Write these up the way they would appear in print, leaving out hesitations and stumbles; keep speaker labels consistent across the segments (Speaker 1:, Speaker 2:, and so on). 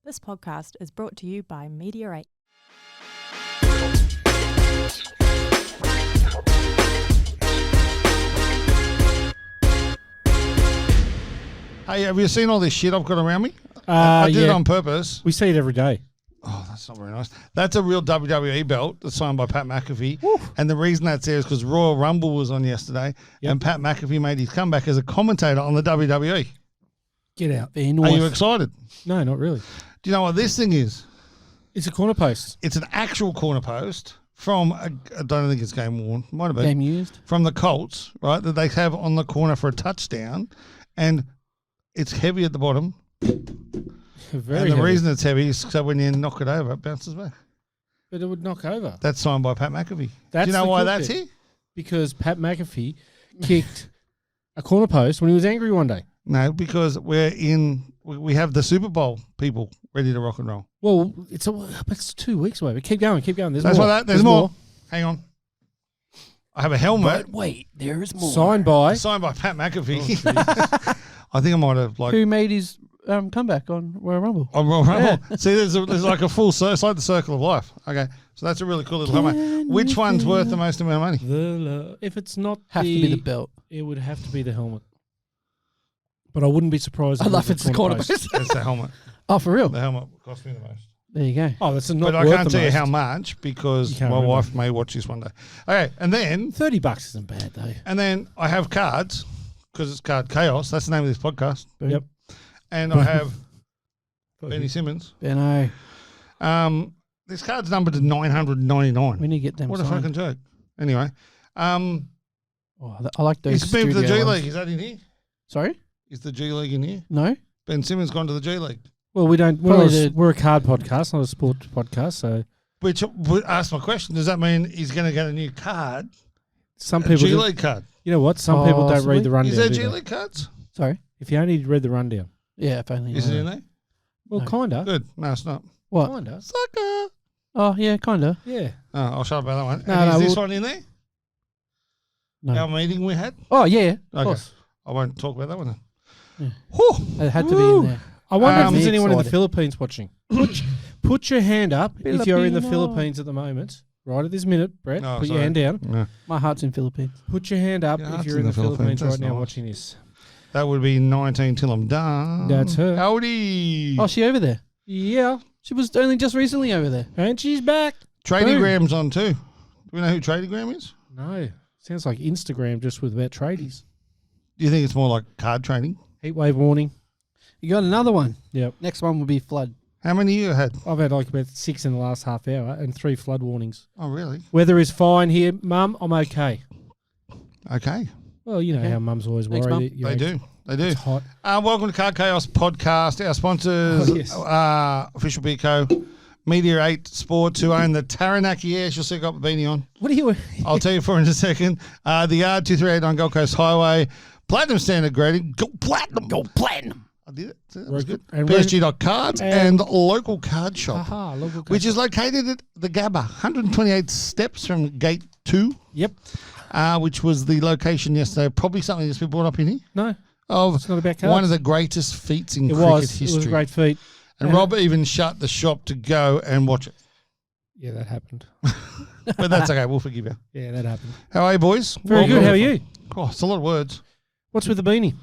Speaker 1: This podcast is brought to you by Meteorate.
Speaker 2: Hey, have you seen all this shit I've got around me? I did it on purpose.
Speaker 3: We see it every day.
Speaker 2: Oh, that's not very nice. That's a real WWE belt that's signed by Pat McAfee.
Speaker 3: Woo.
Speaker 2: And the reason that's there is because Royal Rumble was on yesterday and Pat McAfee made his comeback as a commentator on the WWE.
Speaker 3: Get out there.
Speaker 2: Are you excited?
Speaker 3: No, not really.
Speaker 2: Do you know what this thing is?
Speaker 3: It's a corner post.
Speaker 2: It's an actual corner post from, I don't think it's game worn, might have been.
Speaker 4: Game used.
Speaker 2: From the Colts, right, that they have on the corner for a touchdown. And it's heavy at the bottom.
Speaker 3: Very
Speaker 2: and the
Speaker 3: heavy.
Speaker 2: reason it's heavy is so when you knock it over, it bounces back.
Speaker 3: But it would knock over.
Speaker 2: That's signed by Pat McAfee.
Speaker 3: That's
Speaker 2: Do you know
Speaker 3: the
Speaker 2: why
Speaker 3: cool
Speaker 2: that's
Speaker 3: bit.
Speaker 2: here?
Speaker 3: Because Pat McAfee kicked a corner post when he was angry one day.
Speaker 2: No, because we have the Super Bowl people ready to rock and roll.
Speaker 3: Well, it's 2 weeks away. But keep going. There's
Speaker 2: That's
Speaker 3: more.
Speaker 2: why there's more. Hang on. I have a helmet
Speaker 4: But wait, there's more.
Speaker 3: Signed by.
Speaker 2: signed by Pat McAfee.
Speaker 3: Oh,
Speaker 2: I think I might have
Speaker 4: Who made his comeback on Royal Rumble?
Speaker 2: on Royal Rumble. See, there's like a full circle. It's like the circle of life. Okay, so that's a really cool little helmet. Which one's worth the most amount of money?
Speaker 3: If it's not
Speaker 4: Have to be the belt.
Speaker 3: it would have to be the helmet. But I wouldn't be surprised.
Speaker 4: I
Speaker 3: if
Speaker 4: love
Speaker 3: it
Speaker 4: it's
Speaker 3: was
Speaker 4: the corner
Speaker 3: post.
Speaker 4: post.
Speaker 2: That's the helmet.
Speaker 4: Oh, for real?
Speaker 2: The helmet cost me the most.
Speaker 4: There you go.
Speaker 3: Oh, that's not.
Speaker 2: But I
Speaker 3: worth
Speaker 2: can't
Speaker 3: the
Speaker 2: tell you
Speaker 3: most.
Speaker 2: how much because
Speaker 3: You
Speaker 2: my
Speaker 3: can't remember.
Speaker 2: wife may watch this one day. Okay, and then
Speaker 3: $30 isn't bad though.
Speaker 2: I have cards because it's Card Chaos. That's the name of this podcast.
Speaker 3: Yep.
Speaker 2: And I have Benny Simmons.
Speaker 4: Benno.
Speaker 2: This card's numbered to 999.
Speaker 4: We need to get them
Speaker 2: What a
Speaker 4: signed.
Speaker 2: fucking joke. Anyway,
Speaker 4: Oh, I like those.
Speaker 2: he's been to the
Speaker 4: studio
Speaker 2: G
Speaker 4: ones.
Speaker 2: League. Is that in here?
Speaker 4: Sorry?
Speaker 2: Is the G League in here?
Speaker 4: No?
Speaker 2: Ben Simmons gone to the G League.
Speaker 3: Well, we don't.
Speaker 4: Probably
Speaker 3: We're a card podcast, not a sport podcast. So
Speaker 2: Which would ask my question: does that mean he's going to get a new card?
Speaker 3: some
Speaker 2: A
Speaker 3: people.
Speaker 2: G
Speaker 3: do-
Speaker 2: League card?
Speaker 3: You know what? Some people don't
Speaker 4: Possibly.
Speaker 3: read the rundown.
Speaker 2: Is there
Speaker 3: do
Speaker 2: G
Speaker 3: they?
Speaker 2: League cards?
Speaker 4: Sorry?
Speaker 3: If you only read the rundown.
Speaker 4: Yeah, if only.
Speaker 2: Is it in there?
Speaker 3: Well,
Speaker 4: No.
Speaker 3: kinda.
Speaker 2: Good. No, it's not.
Speaker 4: What?
Speaker 3: Kinda.
Speaker 2: Sucker.
Speaker 4: Oh, yeah, kind of.
Speaker 3: Yeah.
Speaker 2: Oh, I'll shut up about that one.
Speaker 3: No,
Speaker 2: And
Speaker 3: no,
Speaker 2: is this
Speaker 3: we'll-
Speaker 2: one in there?
Speaker 4: No.
Speaker 2: Our meeting we had?
Speaker 4: Oh, yeah. Of
Speaker 2: Okay.
Speaker 4: course.
Speaker 2: I won't talk about that one then.
Speaker 4: Yeah.
Speaker 2: Whew.
Speaker 4: It had to be
Speaker 3: Woo.
Speaker 4: in there.
Speaker 3: I wonder if
Speaker 2: Um,
Speaker 3: there's anyone in the
Speaker 4: excited.
Speaker 3: Philippines watching. Put your hand up if you're in the
Speaker 4: Filipino.
Speaker 3: Philippines at the moment. Right at this minute, Brett.
Speaker 2: Oh,
Speaker 3: put
Speaker 2: sorry.
Speaker 3: your hand down.
Speaker 2: No.
Speaker 4: My heart's in Philippines.
Speaker 3: Put your hand up
Speaker 2: Your
Speaker 3: if
Speaker 2: heart's
Speaker 3: you're in the Philippines
Speaker 2: That's
Speaker 3: right now
Speaker 2: nice.
Speaker 3: watching this.
Speaker 2: That would be 19 till I'm done.
Speaker 3: That's her.
Speaker 2: Howdy.
Speaker 4: Oh, she over there?
Speaker 3: Yeah.
Speaker 4: She was only just recently over there.
Speaker 3: And she's back.
Speaker 2: Tradigram's on too. Do we know who Tradigram is?
Speaker 3: No. Sounds like Instagram just with about tradies.
Speaker 2: Do you think it's more like card trading?
Speaker 3: Heatwave warning.
Speaker 4: You got another one.
Speaker 3: Yep.
Speaker 4: Next one will be flood.
Speaker 2: How many you had?
Speaker 3: I've had like about 6 in the last half hour and 3 flood warnings.
Speaker 2: Oh, really?
Speaker 3: Weather is fine here, Mum. I'm okay.
Speaker 2: Okay.
Speaker 3: Well, you know
Speaker 4: Okay.
Speaker 3: how mums always
Speaker 4: Thanks,
Speaker 3: worry
Speaker 4: Mum.
Speaker 3: that you're
Speaker 2: They do. They do.
Speaker 3: It's hot.
Speaker 2: Welcome to Card Chaos Podcast. Our sponsors,
Speaker 3: Oh, yes.
Speaker 2: Official Beco, Meteorate Sports, who own the Taranaki Airs. You'll see I got the beanie on.
Speaker 3: What are you?
Speaker 2: I'll tell you for in a second. The Yard 2389 Gold Coast Highway. Platinum Standard Grading. Go Platinum.
Speaker 4: Go platinum.
Speaker 2: I did it. See, that
Speaker 3: We're
Speaker 2: was
Speaker 3: good.
Speaker 2: good.
Speaker 3: And
Speaker 2: PSG.cards and local card shop.
Speaker 3: Aha, local
Speaker 2: Which is located at the Gabba, 128 steps from Gate 2,
Speaker 3: Yep.
Speaker 2: which was the location yesterday. Probably something that's been brought up in here
Speaker 3: No,
Speaker 2: of
Speaker 3: it's not about cards.
Speaker 2: one of the greatest feats in
Speaker 3: it
Speaker 2: cricket
Speaker 3: was.
Speaker 2: history.
Speaker 3: It was a great feat.
Speaker 2: And Rob even shut the shop to go and watch it.
Speaker 3: Yeah, that happened.
Speaker 2: But that's okay. We'll forgive you.
Speaker 3: Yeah, that happened.
Speaker 2: How are you, boys?
Speaker 3: Very good. How are you?
Speaker 2: Oh, it's a lot of words.
Speaker 3: What's with the beanie?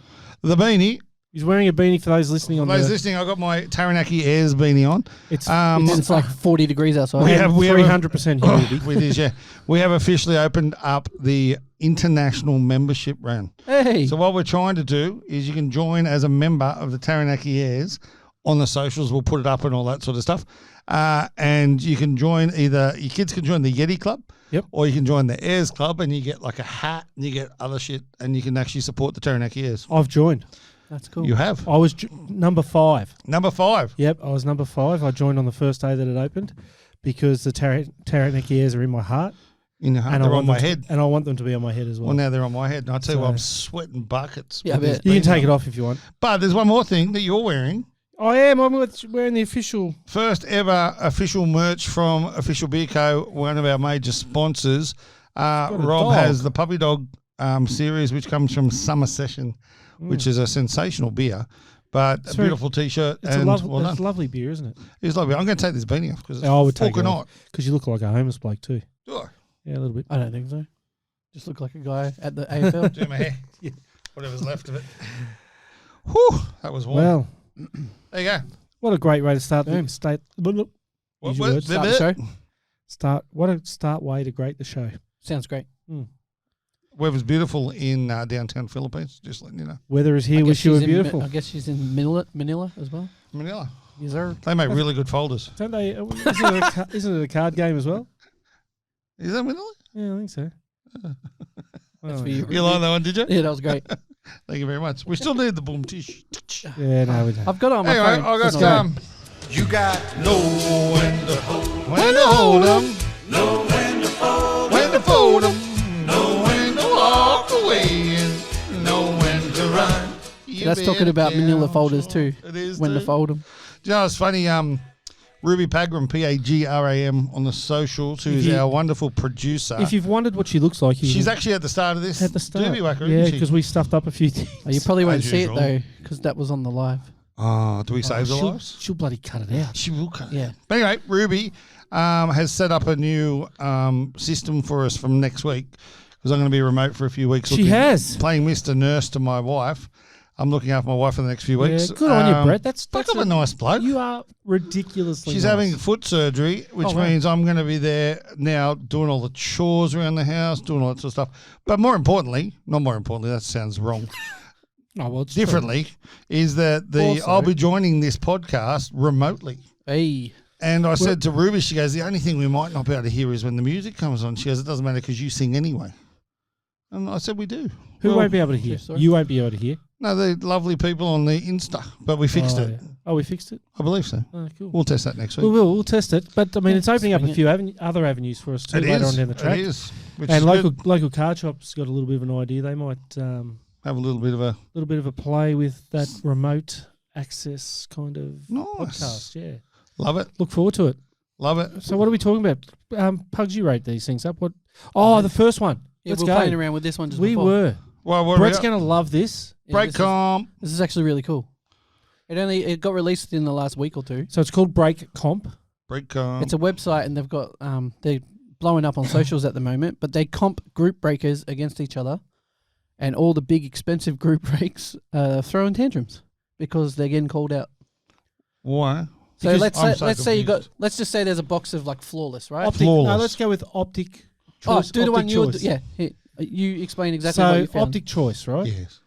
Speaker 2: The beanie.
Speaker 3: He's wearing a beanie for those listening
Speaker 2: For
Speaker 3: on
Speaker 2: those
Speaker 3: the.
Speaker 2: listening, I got my Taranaki Airs beanie on.
Speaker 3: It's
Speaker 4: It's like 40 degrees outside.
Speaker 2: We have
Speaker 3: 300% humidity.
Speaker 2: It is, yeah. We have officially opened up the international membership round.
Speaker 4: Hey.
Speaker 2: So what we're trying to do is you can join as a member of the Taranaki Airs on the socials. We'll put it up and all that sort of stuff. And you can join your kids can join the Yeti Club.
Speaker 3: Yep.
Speaker 2: Or you can join the Airs Club and you get like a hat and you get other shit and you can actually support the Taranaki Airs.
Speaker 3: I've joined.
Speaker 4: That's cool.
Speaker 2: You have.
Speaker 3: I was number 5.
Speaker 2: Number 5.
Speaker 3: Yep, I was number 5. I joined on the first day that it opened because the Taranaki Airs are in my heart.
Speaker 2: In your heart,
Speaker 3: And
Speaker 2: they're
Speaker 3: I
Speaker 2: on
Speaker 3: want
Speaker 2: my
Speaker 3: them to-
Speaker 2: head.
Speaker 3: And I want them to be on my head as well.
Speaker 2: Well, now they're on my head. And I tell you what,
Speaker 3: So-
Speaker 2: I'm sweating buckets.
Speaker 4: Yeah, I
Speaker 2: with this
Speaker 4: bet.
Speaker 3: You can
Speaker 2: beanie
Speaker 3: take it
Speaker 2: on.
Speaker 3: off if you want.
Speaker 2: But there's one more thing that you're wearing.
Speaker 3: I am. I'm wearing the official.
Speaker 2: First ever official merch from Official Beer Co., one of our major sponsors.
Speaker 3: a
Speaker 2: Rob
Speaker 3: dog.
Speaker 2: has the Puppy Dog series, which comes from Summer Session, which is a sensational beer. But
Speaker 3: It's
Speaker 2: a
Speaker 3: very-
Speaker 2: beautiful T-shirt
Speaker 3: It's
Speaker 2: and
Speaker 3: a
Speaker 2: well done.
Speaker 3: lovely beer, isn't it?
Speaker 2: It's lovely. I'm going to take this beanie off because it's
Speaker 3: I would take it
Speaker 2: fucking
Speaker 3: off.
Speaker 2: hot.
Speaker 3: Because you look like a homeless bloke too.
Speaker 2: Do I?
Speaker 3: Yeah, a little bit.
Speaker 4: I don't think so. Just look like a guy at the AFL.
Speaker 2: Do my hair. Whatever's left of it. Whew, that was warm.
Speaker 3: Well,
Speaker 2: There you go.
Speaker 3: what a great way to start the
Speaker 4: Boom.
Speaker 3: state.
Speaker 2: What,
Speaker 3: Use your
Speaker 2: what,
Speaker 3: words.
Speaker 4: Start the show.
Speaker 3: What a start way to great the show.
Speaker 4: Sounds great.
Speaker 2: Weather's beautiful in downtown Philippines. Just letting you know.
Speaker 3: Weather is here.
Speaker 4: I guess
Speaker 3: Wish you were
Speaker 4: she's in
Speaker 3: beautiful.
Speaker 4: I guess she's in Manila as well.
Speaker 2: Manila.
Speaker 4: Yes, sir.
Speaker 2: They make really good folders.
Speaker 3: Don't they? Isn't it a card game as well?
Speaker 2: Is that Manila?
Speaker 3: Yeah, I think so.
Speaker 4: That's for you.
Speaker 2: You like that one, did you?
Speaker 4: Yeah, that was great.
Speaker 2: Thank you very much. We still need the boom tish.
Speaker 3: Yeah, no, we don't.
Speaker 4: I've got it on my
Speaker 2: Anyway,
Speaker 4: phone.
Speaker 2: I got
Speaker 4: It's not
Speaker 2: some. You got know when to hold 'em, know when to fold 'em, know when to walk away, and know when to run. You
Speaker 4: That's talking
Speaker 2: better
Speaker 4: about Manila
Speaker 2: count
Speaker 4: folders
Speaker 2: sure.
Speaker 4: too.
Speaker 2: It is
Speaker 4: when to
Speaker 2: too.
Speaker 4: fold them.
Speaker 2: Do you know, it's funny. Ruby Pagram, Pagram on the socials, who is
Speaker 3: If you-
Speaker 2: our wonderful producer.
Speaker 3: If you've wondered what she looks like,
Speaker 2: She's actually at the start of this
Speaker 3: at the start.
Speaker 2: Derby Whacker,
Speaker 3: Yeah,
Speaker 2: isn't she?
Speaker 3: because we stuffed up a few things.
Speaker 4: Oh, you probably won't
Speaker 2: As
Speaker 4: see
Speaker 2: usual.
Speaker 4: it though, because that was on the live.
Speaker 2: Oh, do we save the
Speaker 3: she'll,
Speaker 2: lives?
Speaker 3: she'll bloody cut it out.
Speaker 2: She will cut.
Speaker 4: Yeah.
Speaker 2: But anyway, Ruby has set up a new system for us from next week because I'm going to be remote for a few weeks.
Speaker 3: She has.
Speaker 2: Playing Mr. Nurse to my wife. I'm looking after my wife for the next few weeks.
Speaker 3: Yeah, good on you, Brett. That's
Speaker 2: I'm a nice bloke.
Speaker 3: You are ridiculously.
Speaker 2: She's
Speaker 3: nice.
Speaker 2: having foot surgery, which
Speaker 3: Oh, wow.
Speaker 2: means I'm going to be there now doing all the chores around the house, doing all that sort of stuff. But not more importantly, that sounds wrong.
Speaker 3: Oh, well, it's true.
Speaker 2: Differently, is that
Speaker 3: Also-
Speaker 2: I'll be joining this podcast remotely.
Speaker 4: Hey.
Speaker 2: And I said to Ruby, she goes, the only thing we might not be able to hear is when the music comes on. She goes, it doesn't matter because you sing anyway. And I said, we do.
Speaker 3: Who
Speaker 2: Well,
Speaker 3: won't be able to hear?
Speaker 4: sorry.
Speaker 3: You won't be able to hear.
Speaker 2: No, the lovely people on the Insta, but we fixed it.
Speaker 3: Yeah. Oh, we fixed it.
Speaker 2: I believe so.
Speaker 3: Oh, cool.
Speaker 2: We'll test that next
Speaker 3: We
Speaker 2: week.
Speaker 3: will. We'll test it. But I mean,
Speaker 4: Yeah,
Speaker 3: it's opening up
Speaker 4: swing
Speaker 3: a
Speaker 4: it.
Speaker 3: few other avenues for us too
Speaker 2: It
Speaker 3: later
Speaker 2: is.
Speaker 3: on down the track.
Speaker 2: It is. Which
Speaker 3: And
Speaker 2: is good.
Speaker 3: local card shops got a little bit of an idea. They might
Speaker 2: Have a little bit of a
Speaker 3: play with that remote access kind of
Speaker 2: nice.
Speaker 3: podcast. Yeah,
Speaker 2: Love it.
Speaker 3: look forward to it.
Speaker 2: Love it.
Speaker 3: So what are we talking about? Pugs, you rate these things up. What? Oh, the first one.
Speaker 4: Yeah,
Speaker 3: Let's
Speaker 4: we're
Speaker 3: go.
Speaker 4: playing around with this one just
Speaker 3: We
Speaker 4: before.
Speaker 3: were.
Speaker 2: Well, what
Speaker 3: Brett's
Speaker 2: are we
Speaker 3: going to love this.
Speaker 4: Yeah,
Speaker 2: Break
Speaker 4: this is-
Speaker 2: comp.
Speaker 4: This is actually really cool. It got released in the last week or two.
Speaker 3: So it's called Break Comp.
Speaker 2: Break comp.
Speaker 4: It's a website and they've got they're blowing up on socials at the moment, but they comp group breakers against each other, and all the big expensive group breaks throwing tantrums because they're getting called out.
Speaker 2: Why?
Speaker 4: So
Speaker 2: Because
Speaker 4: let's
Speaker 2: I'm
Speaker 4: say,
Speaker 2: so
Speaker 4: let's say you got
Speaker 2: confused.
Speaker 4: let's just say there's a box of like flawless, right?
Speaker 3: Optic. No,
Speaker 2: Flawless.
Speaker 3: let's go with Optic
Speaker 4: Oh,
Speaker 3: Choice.
Speaker 4: do the
Speaker 3: Optic
Speaker 4: one you would
Speaker 3: Choice.
Speaker 4: yeah. Here, you explain exactly what
Speaker 3: So
Speaker 4: you found.
Speaker 3: Optic Choice, right?
Speaker 2: Yes.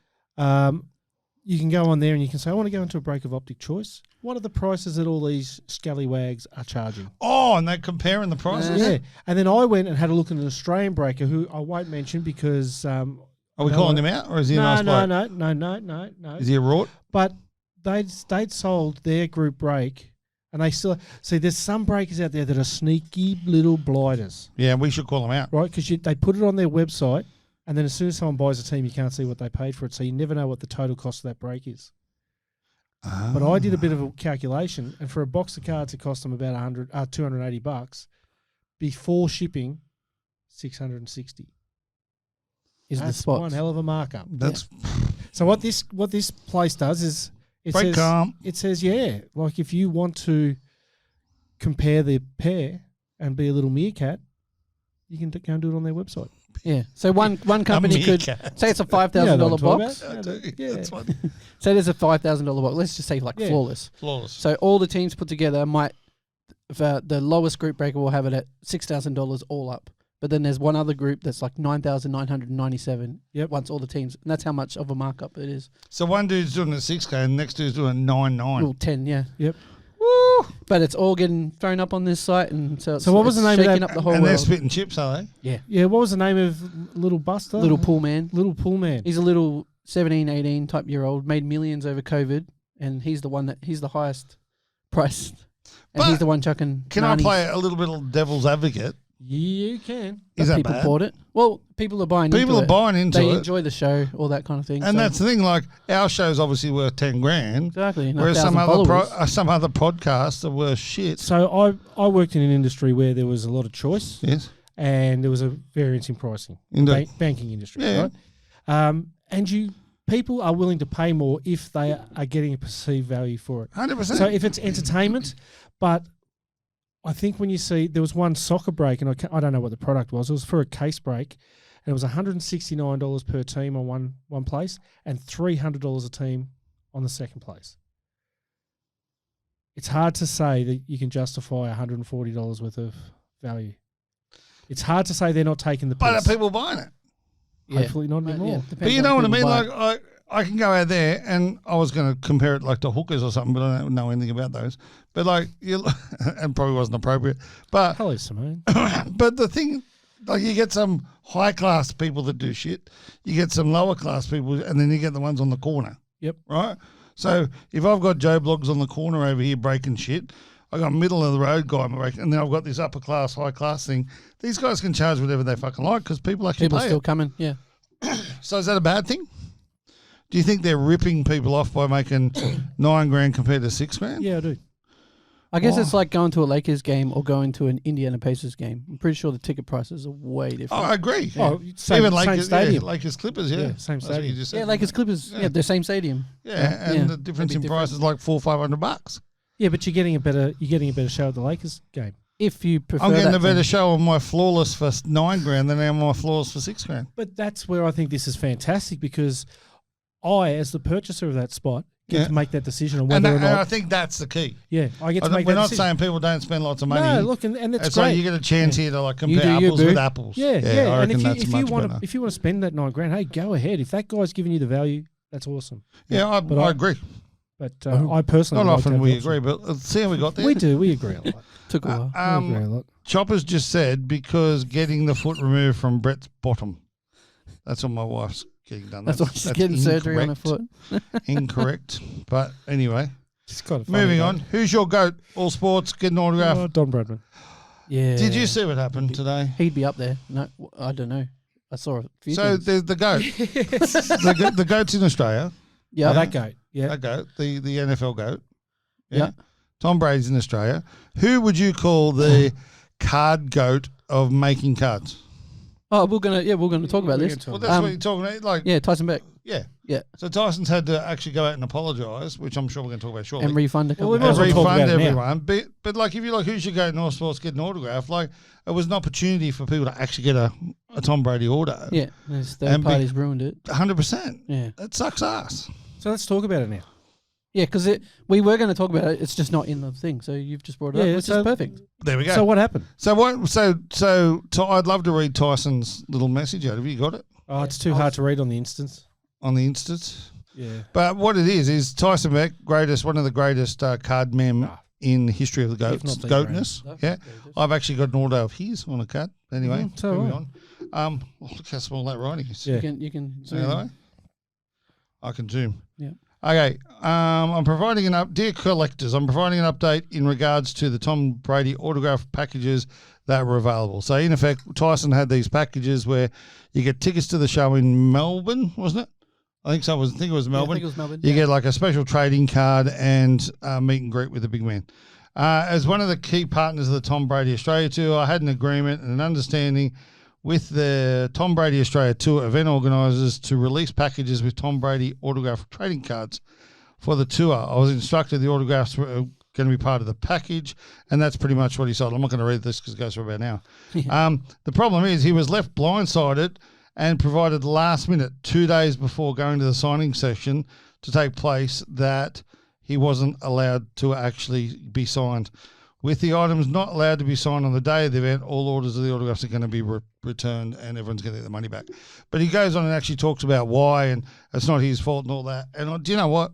Speaker 3: You can go on there and you can say, I want to go into a break of Optic Choice. What are the prices that all these scallywags are charging?
Speaker 2: Oh, and they're comparing the prices.
Speaker 3: Yeah. And then I went and had a look at an Australian breaker who I won't mention because
Speaker 2: Are we
Speaker 3: No,
Speaker 2: calling
Speaker 3: no.
Speaker 2: him out, or is he a nice bloke?
Speaker 3: No.
Speaker 2: Is he a rort?
Speaker 3: But they'd sold their group break, and they still see. There's some breakers out there that are sneaky little blighters,
Speaker 2: Yeah, we should call him out.
Speaker 3: right? Because they put it on their website, and then as soon as someone buys a team, you can't see what they paid for it, so you never know what the total cost of that break is. But I did a bit of a calculation, and for a box of cards, it cost them about $280 before shipping, $660.
Speaker 4: Is the
Speaker 3: That's
Speaker 4: spots.
Speaker 3: one hell of a markup.
Speaker 2: That's
Speaker 3: So what this place does is it
Speaker 2: break
Speaker 3: says
Speaker 2: comp.
Speaker 3: yeah, like if you want to compare the pair and be a little meerkat, you can go and do it on their website.
Speaker 4: Yeah. So one company could
Speaker 2: meerkat.
Speaker 4: say it's a
Speaker 3: You know
Speaker 4: $5,000
Speaker 3: what I'm talking
Speaker 4: box.
Speaker 3: about? Yeah.
Speaker 2: That's what
Speaker 4: Say there's a $5,000 box. Let's just say like
Speaker 3: Yeah.
Speaker 4: flawless.
Speaker 2: flawless.
Speaker 4: So all the teams put together might, the lowest group breaker will have it at $6,000 all up. But then there's one other group that's like 9,997.
Speaker 3: Yep.
Speaker 4: Once all the teams, and that's how much of a markup it is.
Speaker 2: So one dude's doing a 6K, and the next dude's doing a 9.9.
Speaker 4: Well, 10, yeah.
Speaker 3: Yep.
Speaker 2: Woo!
Speaker 4: But it's all getting thrown up on this site, and so it's,
Speaker 3: So what was
Speaker 4: it's
Speaker 3: the name of
Speaker 4: shaking
Speaker 3: that-
Speaker 4: up the whole
Speaker 2: And they're
Speaker 4: world.
Speaker 2: spitting chips, are they?
Speaker 3: Yeah, what was the name of Little Buster?
Speaker 4: Little pool man.
Speaker 3: Little Pool Man.
Speaker 4: He's a little 17, 18 type year old, made millions over COVID, and he's the highest priced, and
Speaker 2: But
Speaker 4: he's the one chucking.
Speaker 2: Can I
Speaker 4: 90s.
Speaker 2: play a little bit of devil's advocate?
Speaker 3: You can.
Speaker 4: But
Speaker 2: Is that
Speaker 4: people
Speaker 2: bad?
Speaker 4: bought it. Well, people are buying.
Speaker 2: People
Speaker 4: into
Speaker 2: are
Speaker 4: it.
Speaker 2: buying into
Speaker 4: They
Speaker 2: it.
Speaker 4: enjoy the show, all that kind of thing.
Speaker 2: And
Speaker 4: so-
Speaker 2: that's the thing, like our show's obviously worth 10 grand,
Speaker 4: exactly. And
Speaker 2: whereas
Speaker 4: 1,000 followers.
Speaker 2: some other podcasts are worth shit.
Speaker 3: So I worked in an industry where there was a lot of choice
Speaker 2: Yes,
Speaker 3: and there was a variance in pricing.
Speaker 2: indeed.
Speaker 3: Banking industry,
Speaker 2: Yeah.
Speaker 3: right? And you people are willing to pay more if they are getting a perceived value for it.
Speaker 2: 100%.
Speaker 3: So if it's entertainment, but I think when you see there was one soccer break, and I don't know what the product was. It was for a case break, and it was $169 per team on one place, and $300 a team on the second place. It's hard to say that you can justify $140 worth of value. It's hard to say they're not taking the piss.
Speaker 2: But are people buying it?
Speaker 3: Hopefully not anymore.
Speaker 2: But you know what I mean? Like I can go out there, and I was going to compare it like to hookers or something, but I don't know anything about those. But like, and probably wasn't appropriate. But
Speaker 3: Hello, Simone.
Speaker 2: but the thing, like, you get some high class people that do shit, you get some lower class people, and then you get the ones on the corner.
Speaker 3: Yep.
Speaker 2: Right. So if I've got Joe Blogs on the corner over here breaking shit, I got middle of the road guy breaking, and then I've got this upper class, high class thing. These guys can charge whatever they fucking like because people actually
Speaker 4: People
Speaker 2: pay
Speaker 4: still
Speaker 2: it.
Speaker 4: coming, yeah.
Speaker 2: So is that a bad thing? Do you think they're ripping people off by making $9,000 compared to $6,000?
Speaker 3: Yeah, I do.
Speaker 4: I guess
Speaker 2: Why?
Speaker 4: it's like going to a Lakers game or going to an Indiana Pacers game. I'm pretty sure the ticket prices are way different.
Speaker 2: Oh, I agree.
Speaker 3: Oh, same,
Speaker 2: Even
Speaker 3: same
Speaker 2: Lakers,
Speaker 3: stadium.
Speaker 2: Lakers Clippers, yeah.
Speaker 3: Yeah, same
Speaker 2: That's what
Speaker 3: stadium.
Speaker 2: you just said.
Speaker 4: Yeah, Lakers Clippers,
Speaker 2: Yeah.
Speaker 4: the same stadium.
Speaker 2: Yeah, and
Speaker 4: Yeah.
Speaker 2: the difference in
Speaker 4: Maybe
Speaker 2: price is like $400-500.
Speaker 3: Yeah, but you're getting a better show at the Lakers game.
Speaker 4: If you prefer
Speaker 2: I'm getting
Speaker 4: that
Speaker 2: a better
Speaker 4: thing.
Speaker 2: show on my flawless for $9,000 than I am on my flawless for $6,000.
Speaker 3: But that's where I think this is fantastic because I, as the purchaser of that spot, get
Speaker 2: Yeah.
Speaker 3: to make that decision on
Speaker 2: And,
Speaker 3: whether or
Speaker 2: and I
Speaker 3: not.
Speaker 2: think that's the key.
Speaker 3: Yeah, I get to make
Speaker 2: We're
Speaker 3: that
Speaker 2: not
Speaker 3: decision.
Speaker 2: saying people don't spend lots of money.
Speaker 3: No, look, and that's
Speaker 2: it's
Speaker 3: great.
Speaker 2: like you get a chance here to like compare
Speaker 4: do you,
Speaker 2: apples
Speaker 4: boo.
Speaker 2: with apples.
Speaker 3: Yeah.
Speaker 2: I
Speaker 3: And
Speaker 2: reckon
Speaker 3: if
Speaker 2: that's much
Speaker 3: you
Speaker 2: better.
Speaker 3: if you want to spend that $9,000, hey, go ahead. If that guy's giving you the value, that's awesome.
Speaker 2: Yeah, I agree.
Speaker 3: But I personally
Speaker 2: Not
Speaker 3: like
Speaker 2: often
Speaker 3: to have
Speaker 2: we
Speaker 3: the option.
Speaker 2: agree, but see how we got there.
Speaker 3: We do. We agree a lot.
Speaker 4: Took a while.
Speaker 3: We agree a lot.
Speaker 2: Choppers just said because getting the foot removed from Brett's bottom. That's what my wife's getting done.
Speaker 4: That's why she's getting surgery on her foot.
Speaker 2: Incorrect. But anyway,
Speaker 3: It's kind of funny,
Speaker 2: moving
Speaker 3: though.
Speaker 2: on. Who's your GOAT? All sports, get an autograph.
Speaker 3: Don Bradman.
Speaker 4: Yeah.
Speaker 2: Did you see what happened today?
Speaker 4: He'd be up there. No, I don't know. I saw a few
Speaker 2: So
Speaker 4: things.
Speaker 2: there's the GOAT. the GOAT's in Australia.
Speaker 4: Yeah.
Speaker 3: Oh, that goat. Yeah.
Speaker 2: That GOAT, the NFL GOAT.
Speaker 4: Yeah.
Speaker 2: Tom Brady's in Australia. Who would you call the card GOAT of making cards?
Speaker 4: Oh, we're gonna talk about
Speaker 3: We're
Speaker 4: this.
Speaker 3: gonna talk
Speaker 2: Well, that's what you're talking about. Like,
Speaker 4: Yeah, Tyson Beck
Speaker 2: yeah.
Speaker 4: Yeah.
Speaker 2: So Tyson's had to actually go out and apologise, which I'm sure we're going to talk about shortly.
Speaker 4: and refund a couple.
Speaker 3: we might as
Speaker 2: And
Speaker 3: well talk
Speaker 2: refund
Speaker 3: about it now.
Speaker 2: everyone. But like, if you like, who's your GOAT in all sports, get an autograph. Like, it was an opportunity for people to actually get a Tom Brady auto.
Speaker 4: Yeah, this third
Speaker 2: And
Speaker 4: parties ruined it.
Speaker 2: 100%.
Speaker 4: Yeah,
Speaker 2: That sucks ass.
Speaker 3: So let's talk about it now.
Speaker 4: yeah, because we were going to talk about it. It's just not in the thing. So you've just brought it
Speaker 3: Yeah,
Speaker 4: up, which
Speaker 3: so-
Speaker 4: is perfect.
Speaker 2: There we go.
Speaker 3: So what happened?
Speaker 2: So I'd love to read Tyson's little message out. Have you got it
Speaker 3: Oh, it's too hard to read on the instance.
Speaker 2: on the instance?
Speaker 3: Yeah.
Speaker 2: But what it is Tyson Beck, one of the greatest card mem
Speaker 3: Ah.
Speaker 2: in the history of the
Speaker 3: If not the
Speaker 2: goatness. Yeah, I've actually got an auto of his on a card. Anyway,
Speaker 3: Mhm, so
Speaker 2: moving
Speaker 3: have
Speaker 2: on. Look how small that writing is.
Speaker 3: Yeah.
Speaker 4: You can.
Speaker 2: See that way? I can zoom.
Speaker 4: Yeah.
Speaker 2: Okay. I'm providing dear collectors, I'm providing an update in regards to the Tom Brady autograph packages that were available. So in effect, Tyson had these packages where you get tickets to the show in Melbourne, wasn't it? I think so. I think it was
Speaker 4: Yeah, I
Speaker 2: Melbourne.
Speaker 4: think it was Melbourne.
Speaker 2: You get like a special trading card and meet and greet with the big man. As one of the key partners of the Tom Brady Australia Tour, I had an agreement and an understanding with the Tom Brady Australia Tour event organisers to release packages with Tom Brady autograph trading cards for the tour. I was instructed the autographs were going to be part of the package, and that's pretty much what he sold. I'm not going to read this because it goes for about an hour. The problem is he was left blindsided and provided last minute, 2 days before going to the signing session to take place, that he wasn't allowed to actually be signed. With the items not allowed to be signed on the day of the event, all orders of the autographs are going to be returned and everyone's going to get the money back. But he goes on and actually talks about why and it's not his fault and all that. And do you know what?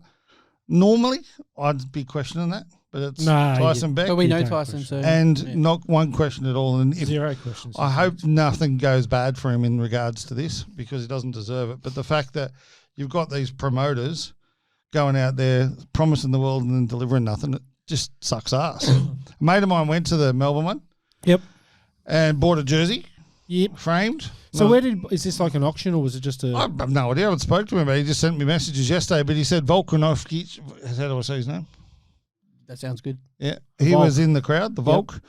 Speaker 2: Normally, I'd be questioning that, but it's
Speaker 3: Nah,
Speaker 2: Tyson Beck.
Speaker 4: But we
Speaker 3: You
Speaker 4: know
Speaker 3: don't
Speaker 4: Tyson, so
Speaker 2: and
Speaker 4: yeah.
Speaker 2: not one question at all. And if,
Speaker 3: Zero questions.
Speaker 2: I hope nothing goes bad for him in regards to this because he doesn't deserve it. But the fact that you've got these promoters going out there promising the world and then delivering nothing, it just sucks ass. A mate of mine went to the Melbourne one
Speaker 3: Yep.
Speaker 2: and bought a jersey
Speaker 3: Yep.
Speaker 2: framed.
Speaker 3: So is this like an auction or was it just a?
Speaker 2: I have no idea. I haven't spoken to him, but he just sent me messages yesterday. But he said Volkanovski, how do I say his name?
Speaker 4: that sounds good.
Speaker 2: Yeah, he
Speaker 3: Volk.
Speaker 2: was in the crowd, the Volk,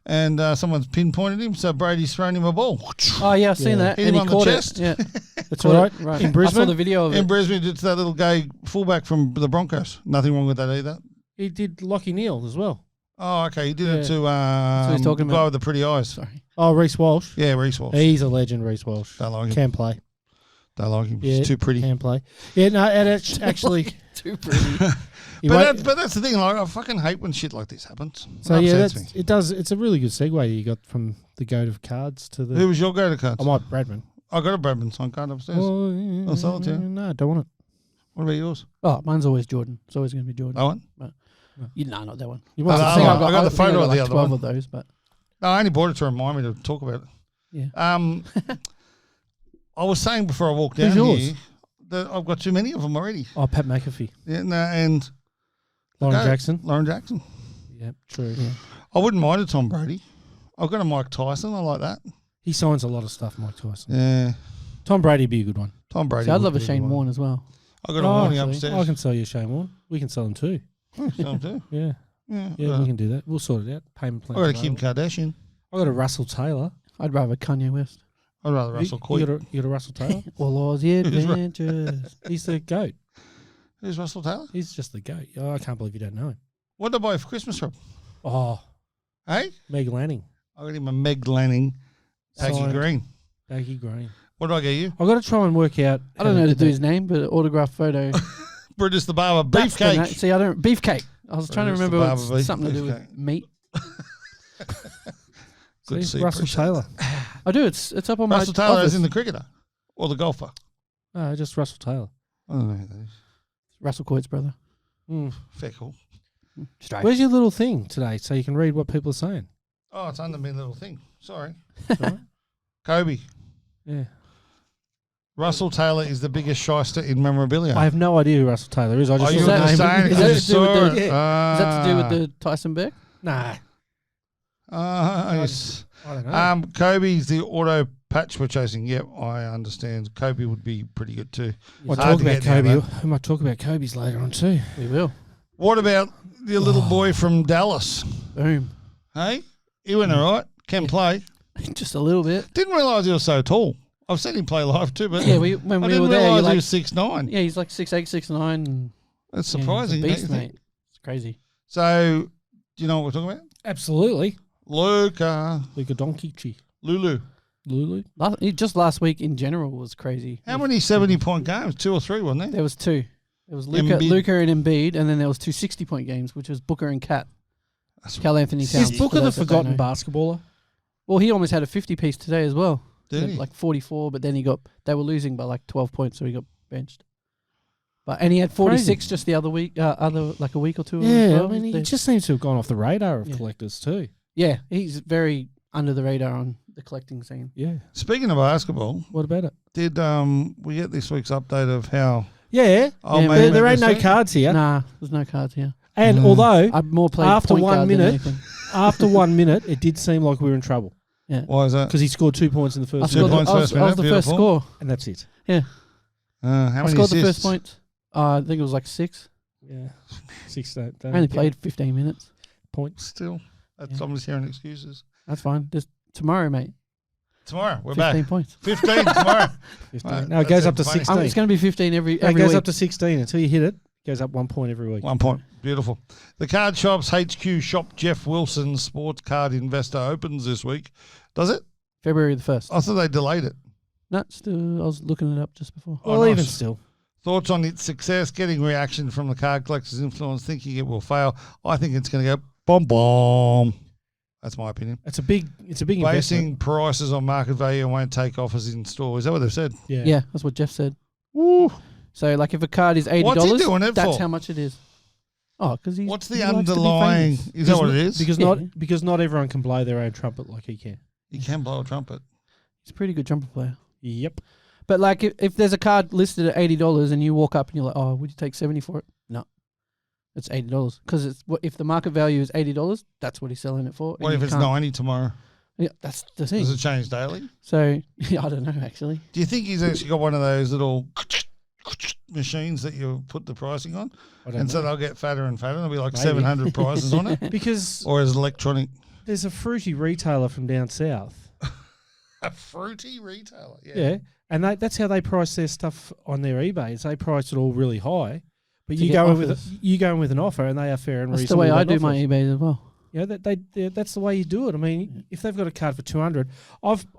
Speaker 2: and someone's pinpointed him. So Brady's thrown him a ball.
Speaker 4: Oh yeah, I've seen
Speaker 3: Yeah.
Speaker 4: that,
Speaker 2: Hit
Speaker 4: and
Speaker 2: him
Speaker 4: he
Speaker 2: on the
Speaker 4: caught
Speaker 2: chest.
Speaker 4: it. Yeah,
Speaker 3: That's all right.
Speaker 4: Right.
Speaker 3: In
Speaker 4: I saw
Speaker 3: Brisbane,
Speaker 4: the video of
Speaker 2: In
Speaker 4: it.
Speaker 2: Brisbane, it's that little gay fullback from the Broncos. Nothing wrong with that either.
Speaker 3: he did Lockie Neal as well.
Speaker 2: Oh, okay. He did it
Speaker 3: Yeah.
Speaker 2: to
Speaker 4: what he's talking
Speaker 2: the guy
Speaker 4: about.
Speaker 2: with the pretty eyes.
Speaker 4: Sorry.
Speaker 3: Oh, Reece Walsh.
Speaker 2: Yeah, Reece Walsh.
Speaker 3: He's a legend, Reece Walsh.
Speaker 2: Don't like him.
Speaker 3: Can play.
Speaker 2: Don't like him.
Speaker 3: Yeah,
Speaker 2: He's too pretty.
Speaker 3: Can play. Yeah, no, and it's actually.
Speaker 4: Too pretty.
Speaker 2: But that's the thing. Like, I fucking hate when shit like this happens.
Speaker 3: So
Speaker 2: It
Speaker 3: yeah,
Speaker 2: upsets me.
Speaker 3: it does. It's a really good segue you got from the goat of cards to the.
Speaker 2: Who was your go-to cards?
Speaker 3: I might Bradman.
Speaker 2: I got a Bradman sign card upstairs.
Speaker 3: Oh,
Speaker 2: I'll sell it to you.
Speaker 3: No, don't want it.
Speaker 2: What about yours?
Speaker 4: Oh, mine's always Jordan. It's always going to be Jordan.
Speaker 2: That one?
Speaker 4: Nah, not that one.
Speaker 3: You
Speaker 2: Oh,
Speaker 3: must
Speaker 2: no,
Speaker 3: have
Speaker 2: no,
Speaker 3: seen
Speaker 2: I got the
Speaker 4: think
Speaker 2: photo of
Speaker 4: like
Speaker 2: the other
Speaker 4: 12
Speaker 2: one.
Speaker 4: of those, but
Speaker 2: No, I only bought it to remind me to talk about it.
Speaker 4: yeah.
Speaker 2: I was saying before I walked
Speaker 3: Who's
Speaker 2: down
Speaker 3: yours?
Speaker 2: here that I've got too many of them already.
Speaker 3: Oh, Pat McAfee,
Speaker 2: Yeah, no, and
Speaker 3: Lauren
Speaker 2: Okay.
Speaker 3: Jackson.
Speaker 2: Lauren Jackson.
Speaker 3: Yeah, true.
Speaker 4: Yeah.
Speaker 2: I wouldn't mind a Tom Brady. I've got a Mike Tyson. I like that.
Speaker 3: He signs a lot of stuff, Mike Tyson.
Speaker 2: Yeah,
Speaker 3: Tom Brady would be a good one.
Speaker 2: Tom Brady.
Speaker 4: See, I'd
Speaker 2: would
Speaker 4: love a
Speaker 2: be
Speaker 4: Shane
Speaker 2: good one.
Speaker 4: Warne as well.
Speaker 2: I got a warning
Speaker 3: actually,
Speaker 2: upstairs.
Speaker 3: I can sell you Shane Warne. We can sell him too.
Speaker 2: Sell 'em too.
Speaker 3: Yeah,
Speaker 2: Yeah,
Speaker 3: we can do that. We'll sort it out. Payment plan.
Speaker 2: I got a Kim Kardashian.
Speaker 3: I got a Russell Taylor.
Speaker 4: I'd rather Kanye West.
Speaker 2: I'd rather Russell
Speaker 3: You
Speaker 2: Coit.
Speaker 3: got a Russell Taylor?
Speaker 4: All the adventures.
Speaker 3: He's the goat.
Speaker 2: Who's Russell Taylor?
Speaker 3: He's just the goat. Oh, I can't believe you don't know him.
Speaker 2: What did I buy for Christmas from?
Speaker 3: Oh,
Speaker 2: Hey,
Speaker 3: Meg Lanning,
Speaker 2: I got him a Meg Lanning, Peggy
Speaker 3: Signed.
Speaker 2: Green.
Speaker 3: Baggy Green.
Speaker 2: What did I get you?
Speaker 3: I've got to try and work out.
Speaker 4: I don't know the dude's name, but autograph photo.
Speaker 2: Brutus the Barber,
Speaker 4: That's the na-
Speaker 2: beefcake.
Speaker 4: See, I don't beefcake. I was trying to
Speaker 2: Brutus the
Speaker 4: remember
Speaker 2: Barber beef-
Speaker 4: something to do
Speaker 2: beefcake.
Speaker 4: with meat.
Speaker 2: Good to see you,
Speaker 3: Russell
Speaker 2: appreciate
Speaker 3: Taylor.
Speaker 4: I do. It's up on
Speaker 2: Russell
Speaker 4: my
Speaker 2: Taylor
Speaker 4: office.
Speaker 2: is in the cricketer or the golfer.
Speaker 3: No, just Russell Taylor.
Speaker 2: I don't know who that is.
Speaker 4: Russell Coit's brother.
Speaker 3: Mm.
Speaker 2: Fair call.
Speaker 4: Straight.
Speaker 3: Where's your little thing today so you can read what people are saying?
Speaker 2: Oh, it's under me little thing. Sorry.
Speaker 3: Right?
Speaker 2: Kobe.
Speaker 3: Yeah.
Speaker 2: Russell Taylor is the biggest shyster in memorabilia.
Speaker 3: I have no idea who Russell Taylor is. I just
Speaker 2: you
Speaker 3: saw
Speaker 2: were
Speaker 3: the
Speaker 2: just
Speaker 3: name.
Speaker 2: saying it
Speaker 4: Is
Speaker 2: 'cause
Speaker 4: that
Speaker 2: you
Speaker 4: to do with
Speaker 2: saw
Speaker 4: the-
Speaker 2: it.
Speaker 4: Is that to do with the Tyson Beck?
Speaker 3: Nah,
Speaker 2: Yes.
Speaker 3: I don't know.
Speaker 2: Kobe's the auto patch we're chasing. Yep, I understand. Kobe would be pretty good too.
Speaker 3: We'll
Speaker 2: hard
Speaker 3: talk
Speaker 2: to
Speaker 3: about
Speaker 2: get now,
Speaker 3: Kobe.
Speaker 2: mate.
Speaker 3: We might talk about Kobe's later on too.
Speaker 4: We will.
Speaker 2: What about the little boy from Dallas?
Speaker 4: Boom.
Speaker 2: Hey, he went all right. Can play.
Speaker 4: Just a little bit.
Speaker 2: Didn't realise he was so tall. I've seen him play live too, but
Speaker 4: Yeah, when
Speaker 2: I
Speaker 4: we
Speaker 2: didn't
Speaker 4: were there,
Speaker 2: realise
Speaker 4: you're
Speaker 2: he
Speaker 4: like,
Speaker 2: was 6'9".
Speaker 4: yeah, he's like 6'8", 6'9". And
Speaker 2: That's
Speaker 4: yeah, he's a
Speaker 2: surprising. don't you
Speaker 4: beast,
Speaker 2: think?
Speaker 4: mate. It's crazy.
Speaker 2: So, do you know what we're talking about?
Speaker 3: Absolutely.
Speaker 2: Luca.
Speaker 3: Luka Doncic.
Speaker 2: Lulu.
Speaker 3: Lulu.
Speaker 4: Just last week in general was crazy.
Speaker 2: How many 70-point games? 2 or 3, wasn't there?
Speaker 4: There was two. There was
Speaker 2: Embiid.
Speaker 4: Luka and Embiid, and then there was two 60-point games, which was Booker and Cat. Cal Anthony Towns.
Speaker 3: Is Booker
Speaker 4: for
Speaker 3: the
Speaker 4: those that don't
Speaker 3: forgotten
Speaker 4: know.
Speaker 3: basketballer?
Speaker 4: Well, he almost had a 50-piece today as well.
Speaker 2: Did
Speaker 4: He
Speaker 2: he?
Speaker 4: had like 44, but then they were losing by like 12 points, so he got benched. And he had 46 just the other week, like a week or two ago. as
Speaker 3: Yeah,
Speaker 4: well.
Speaker 3: I mean, he
Speaker 4: They-
Speaker 3: just seems to have gone off the radar of
Speaker 4: Yeah.
Speaker 3: collectors too.
Speaker 4: yeah, he's very under the radar on the collecting scene.
Speaker 3: Yeah.
Speaker 2: Speaking of basketball,
Speaker 3: What about it?
Speaker 2: did we get this week's update of how
Speaker 3: Yeah.
Speaker 2: old
Speaker 4: Yeah,
Speaker 2: man
Speaker 3: There
Speaker 2: went
Speaker 3: ain't no
Speaker 2: this week?
Speaker 3: cards here.
Speaker 4: Nah, there's no cards here.
Speaker 3: And
Speaker 2: Mm.
Speaker 3: although
Speaker 4: I've more played
Speaker 3: After
Speaker 4: point
Speaker 3: 1
Speaker 4: guard than
Speaker 3: minute-
Speaker 4: anything.
Speaker 3: after 1 minute it did seem like we were in trouble
Speaker 2: Why is that?
Speaker 3: because he scored 2 points in the
Speaker 4: I
Speaker 3: first
Speaker 2: Two
Speaker 4: scored
Speaker 3: minute,
Speaker 2: points
Speaker 4: I was
Speaker 2: first minute,
Speaker 4: the first
Speaker 2: beautiful.
Speaker 4: score.
Speaker 3: and that's it.
Speaker 2: How
Speaker 4: I
Speaker 2: many
Speaker 4: scored the
Speaker 2: assists?
Speaker 4: first point. I think it was like 6.
Speaker 3: Yeah. 6 don't
Speaker 4: I only
Speaker 3: get
Speaker 4: played 15 minutes.
Speaker 3: points.
Speaker 2: Still, that's,
Speaker 4: Yeah.
Speaker 2: I'm just hearing excuses.
Speaker 4: That's fine. Just tomorrow, mate.
Speaker 2: Tomorrow, we're
Speaker 4: 15
Speaker 2: back.
Speaker 4: poits.
Speaker 2: 15 tomorrow.
Speaker 3: 15.
Speaker 2: Right,
Speaker 3: No, it
Speaker 2: that's
Speaker 3: goes
Speaker 2: it,
Speaker 3: up to
Speaker 2: funny.
Speaker 3: 16.
Speaker 4: It's going to be 15 every
Speaker 3: No, it
Speaker 4: week.
Speaker 3: goes up to 16 until you hit it. It goes up 1 point every week.
Speaker 2: 1 point. Beautiful. The Card Shops HQ shop Jeff Wilson Sports Card Investor opens this week. Does it?
Speaker 4: February the 1st.
Speaker 2: I thought they delayed it.
Speaker 4: No, still, I was looking it up just before.
Speaker 2: Oh,
Speaker 3: Well,
Speaker 2: nice.
Speaker 3: even still.
Speaker 2: Thoughts on its success, getting reaction from the card collectors' influence, thinking it will fail. I think it's going to go bomb. That's my opinion.
Speaker 3: It's a big investment.
Speaker 2: Basing prices on market value and won't take offers in store. Is that what they've said?
Speaker 3: Yeah.
Speaker 4: Yeah, that's what Jeff said.
Speaker 2: Woo.
Speaker 4: So, like, if a card is $80,
Speaker 2: What's he doing it
Speaker 4: that's
Speaker 2: for?
Speaker 4: how much it is. Oh, because he's.
Speaker 2: What's the
Speaker 4: he likes to be
Speaker 2: underlying?
Speaker 4: famous.
Speaker 2: Is that what it is?
Speaker 3: Because
Speaker 4: Yeah.
Speaker 3: not everyone can blow their own trumpet like he can.
Speaker 2: You can blow a trumpet.
Speaker 4: He's a pretty good jumper player.
Speaker 3: Yep.
Speaker 4: But, like, if there's a card listed at $80 and you walk up and you're like, oh, would you take 70 for it? No. It's $80. Because if the market value is $80, that's what he's selling it for.
Speaker 2: What
Speaker 4: and
Speaker 2: if
Speaker 4: you
Speaker 2: it's
Speaker 4: can't-
Speaker 2: 90 tomorrow?
Speaker 4: Yeah, that's the thing.
Speaker 2: Does it change daily?
Speaker 4: So, I don't know, actually.
Speaker 2: Do you think he's actually got one of those little machines that you put the pricing on?
Speaker 3: I don't
Speaker 2: And so
Speaker 3: know.
Speaker 2: they'll get fatter and fatter. There'll be like
Speaker 3: Maybe.
Speaker 2: 700 prizes on it.
Speaker 3: Because
Speaker 2: Or is it electronic?
Speaker 3: there's a fruity retailer from down south.
Speaker 2: A fruity retailer.
Speaker 3: Yeah. And that's how they price their stuff on their eBay. Is they price it all really high, but
Speaker 4: To
Speaker 3: you
Speaker 4: get
Speaker 3: go in with
Speaker 4: offers.
Speaker 3: you go in with an offer, and they are fair and
Speaker 4: That's the
Speaker 3: reasonable.
Speaker 4: way I
Speaker 3: with
Speaker 4: do my
Speaker 3: offers.
Speaker 4: eBay as well.
Speaker 3: Yeah, that's the way you do it. I mean, if they've got a card for $200,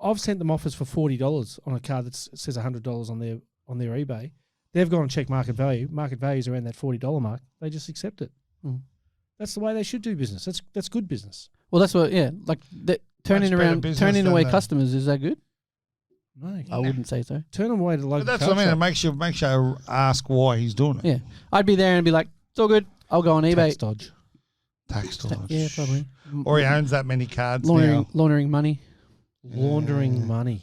Speaker 3: I've sent them offers for $40 on a card that says $100 on their eBay. They've gone and checked market value. Market value is around that $40 mark. They just accept it.
Speaker 4: Mm.
Speaker 3: That's the way they should do business. That's good business.
Speaker 4: Well, that's what. Yeah, like turning
Speaker 2: better
Speaker 4: around,
Speaker 2: business
Speaker 4: turning
Speaker 2: than
Speaker 4: away
Speaker 2: that.
Speaker 4: customers. Is that good?
Speaker 3: No,
Speaker 4: I wouldn't say so.
Speaker 3: turn them away to local.
Speaker 2: But that's
Speaker 3: card
Speaker 2: what I mean. It
Speaker 3: shop.
Speaker 2: makes you ask why he's doing it.
Speaker 4: Yeah, I'd be there and be like, "It's all good. I'll go on eBay."
Speaker 3: Tax dodge.
Speaker 2: Tax dodge.
Speaker 4: Yeah, probably.
Speaker 2: Or he owns that many cards now.
Speaker 4: Laundering money.
Speaker 3: Laundering money.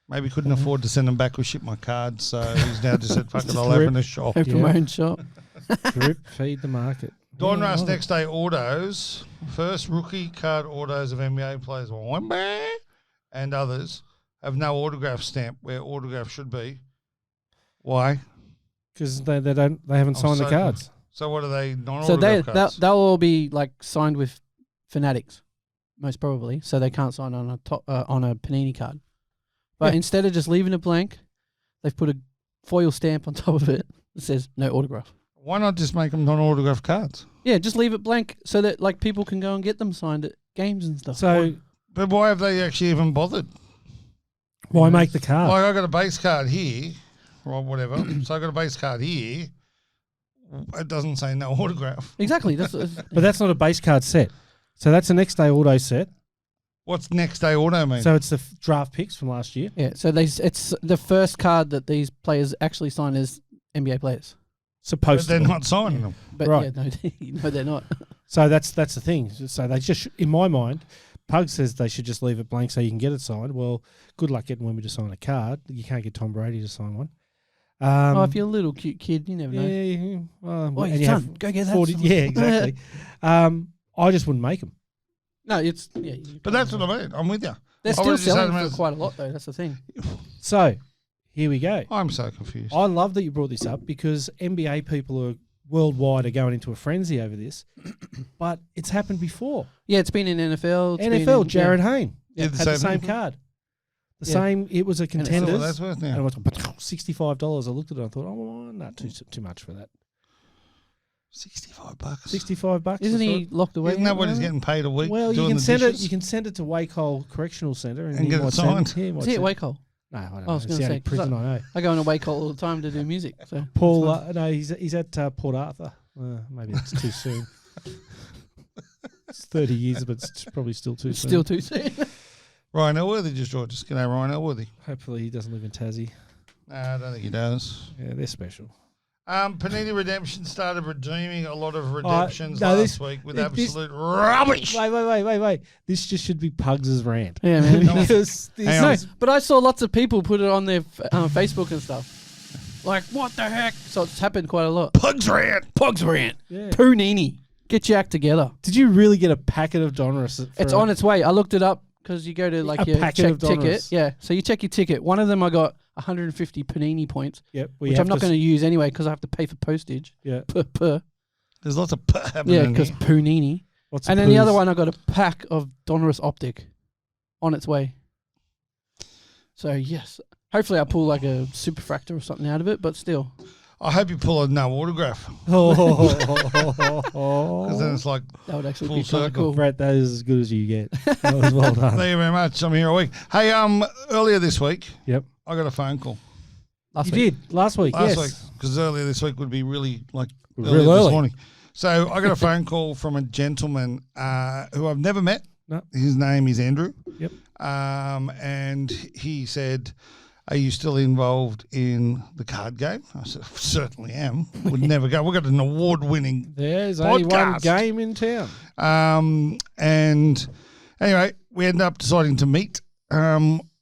Speaker 2: Maybe couldn't afford to send them back or ship my cards, so he's now just said, "Fuck it, I'll
Speaker 3: Drip.
Speaker 2: open a shop."
Speaker 4: Open my own shop.
Speaker 3: Drip feed the market.
Speaker 2: Don
Speaker 3: Yeah,
Speaker 2: Russ
Speaker 3: love it.
Speaker 2: next day autos, first rookie card autos of NBA players, and others have no autograph stamp where autograph should be. Why?
Speaker 3: Because they haven't signed the
Speaker 2: so-
Speaker 3: cards.
Speaker 2: So what are they?
Speaker 4: So
Speaker 2: Non-autograph cards.
Speaker 4: they'll all be like signed with Fanatics, most probably. So they can't sign on a Panini card. But
Speaker 3: Yeah.
Speaker 4: instead of just leaving it blank, they've put a foil stamp on top of it that says no autograph.
Speaker 2: Why not just make them non-autograph cards?
Speaker 4: Yeah, just leave it blank so that like people can go and get them signed at games and stuff.
Speaker 3: So
Speaker 2: But why have they actually even bothered?
Speaker 3: why make the card?
Speaker 2: Like I got a base card here, or whatever. So I got a base card here. It doesn't say no autograph.
Speaker 4: Exactly. That's
Speaker 3: But that's not a base card set. So that's a next day auto set.
Speaker 2: What's next day auto mean?
Speaker 3: So it's the draft picks from last year.
Speaker 4: yeah. So it's the first card that these players actually sign as NBA players.
Speaker 2: but
Speaker 3: Supposed
Speaker 2: they're
Speaker 3: to. Be.
Speaker 2: not signing them.
Speaker 4: But
Speaker 3: Right.
Speaker 4: yeah, no, they're not.
Speaker 3: So that's the thing. So they just, in my mind, Pug says they should just leave it blank so you can get it signed. Well, good luck getting Wemby to sign a card. You can't get Tom Brady to sign one.
Speaker 4: Oh, if you're a little cute kid, you never know.
Speaker 3: Yeah. Well,
Speaker 4: Oh,
Speaker 3: and
Speaker 4: your
Speaker 3: you
Speaker 4: son,
Speaker 3: have
Speaker 4: go get that.
Speaker 3: 40 yeah, exactly. I just wouldn't make them.
Speaker 4: No, it's yeah. you
Speaker 2: But that's what I mean. I'm with you.
Speaker 4: They're
Speaker 2: I
Speaker 4: still
Speaker 2: would've just had
Speaker 4: selling
Speaker 2: them
Speaker 4: for
Speaker 2: as-
Speaker 4: quite a lot though. That's the thing.
Speaker 3: So here we go.
Speaker 2: I'm so confused.
Speaker 3: I love that you brought this up because NBA people are worldwide are going into a frenzy over this, but it's happened before.
Speaker 4: Yeah, it's been in NFL. It's been
Speaker 3: NFL,
Speaker 4: in-
Speaker 3: Jared Hayne
Speaker 2: Yeah,
Speaker 3: had
Speaker 2: the
Speaker 3: the
Speaker 2: same
Speaker 3: same
Speaker 2: thing.
Speaker 3: card. The
Speaker 4: Yeah.
Speaker 3: same, it was a
Speaker 2: That's what
Speaker 3: contenders.
Speaker 2: that's worth
Speaker 3: And it
Speaker 2: now.
Speaker 3: was $65. I looked at it and I thought, oh, no, too much for that.
Speaker 2: $65.
Speaker 3: $65.
Speaker 4: Isn't
Speaker 3: I
Speaker 4: he
Speaker 3: thought.
Speaker 4: locked away?
Speaker 2: Isn't that what he's getting paid a week?
Speaker 3: Well, you
Speaker 2: doing
Speaker 3: can
Speaker 2: the
Speaker 3: send it.
Speaker 2: dishes?
Speaker 3: You can send it to Wacol Correctional Centre and
Speaker 2: And
Speaker 3: he
Speaker 2: get it
Speaker 3: might
Speaker 2: signed.
Speaker 3: Send, he might
Speaker 4: Is he at
Speaker 3: send-
Speaker 4: Wacol?
Speaker 3: No, I don't
Speaker 4: I
Speaker 3: know.
Speaker 4: was
Speaker 3: It's
Speaker 4: gonna
Speaker 3: the only
Speaker 4: say, 'cause
Speaker 3: prison I know.
Speaker 4: I go on a Wacol all the time to do music. So
Speaker 3: Paul, no, he's at Port Arthur. Maybe that's too soon. It's 30 years, but it's probably still too
Speaker 4: it's
Speaker 3: soon.
Speaker 4: still too soon.
Speaker 2: Ryan Elworthy just joined us. G'day, Ryan Elworthy.
Speaker 3: Hopefully he doesn't live in Tassie.
Speaker 2: Nah, I don't think he does.
Speaker 3: Yeah, they're special.
Speaker 2: Panini Redemption started redeeming a lot of redemptions
Speaker 3: no,
Speaker 2: last week with
Speaker 3: this-
Speaker 2: absolute rubbish.
Speaker 3: Wait. This just should be Pugs' rant.
Speaker 4: Yeah, man.
Speaker 3: Because this
Speaker 2: Hang on.
Speaker 3: is-
Speaker 4: But I saw lots of people put it on their Facebook and stuff. Like, what the heck? So it's happened quite a lot.
Speaker 2: Pugs rant.
Speaker 4: Pugs rant.
Speaker 3: yeah.
Speaker 4: Poonini. Get your act together.
Speaker 3: Did you really get a packet of Donruss?
Speaker 4: It's on its way. I looked it up because you go to like
Speaker 3: A
Speaker 4: your
Speaker 3: packet
Speaker 4: check
Speaker 3: of
Speaker 4: ticket.
Speaker 3: Donruss.
Speaker 4: Yeah. So you check your ticket. One of them I got 150 Panini points,
Speaker 3: Yep.
Speaker 4: which I'm not going to use anyway because I have to pay for postage.
Speaker 3: Yeah.
Speaker 4: Per.
Speaker 2: There's lots of happening.
Speaker 4: Yeah, because Poonini.
Speaker 3: What's
Speaker 4: And then the other one, I got a pack of Donruss Optic on its way. So, yes. Hopefully I pull like a superfractor or something out of it, but still.
Speaker 2: I hope you pull a no autograph because then it's like,
Speaker 4: That would actually
Speaker 2: Full
Speaker 4: be kind of
Speaker 2: circle.
Speaker 4: cool.
Speaker 3: Brett, that is as good as you get. That was well done.
Speaker 2: thank you very much. I'm here a week. Hey, earlier this week,
Speaker 3: Yep.
Speaker 2: I got a phone call.
Speaker 4: Last
Speaker 3: You
Speaker 4: week.
Speaker 3: did last week.
Speaker 2: Last
Speaker 3: yes.
Speaker 2: week, because earlier this week would be really like
Speaker 3: Real
Speaker 2: earlier
Speaker 3: early.
Speaker 2: this morning. So I got a phone call from a gentleman who I've never met.
Speaker 3: No.
Speaker 2: His name is Andrew.
Speaker 3: Yep.
Speaker 2: And he said, "Are you still involved in the card game?" I said, "Certainly am. Would never go. We've got an award-winning."
Speaker 3: There's only one
Speaker 2: Podcast.
Speaker 3: game in town.
Speaker 2: And anyway, we ended up deciding to meet.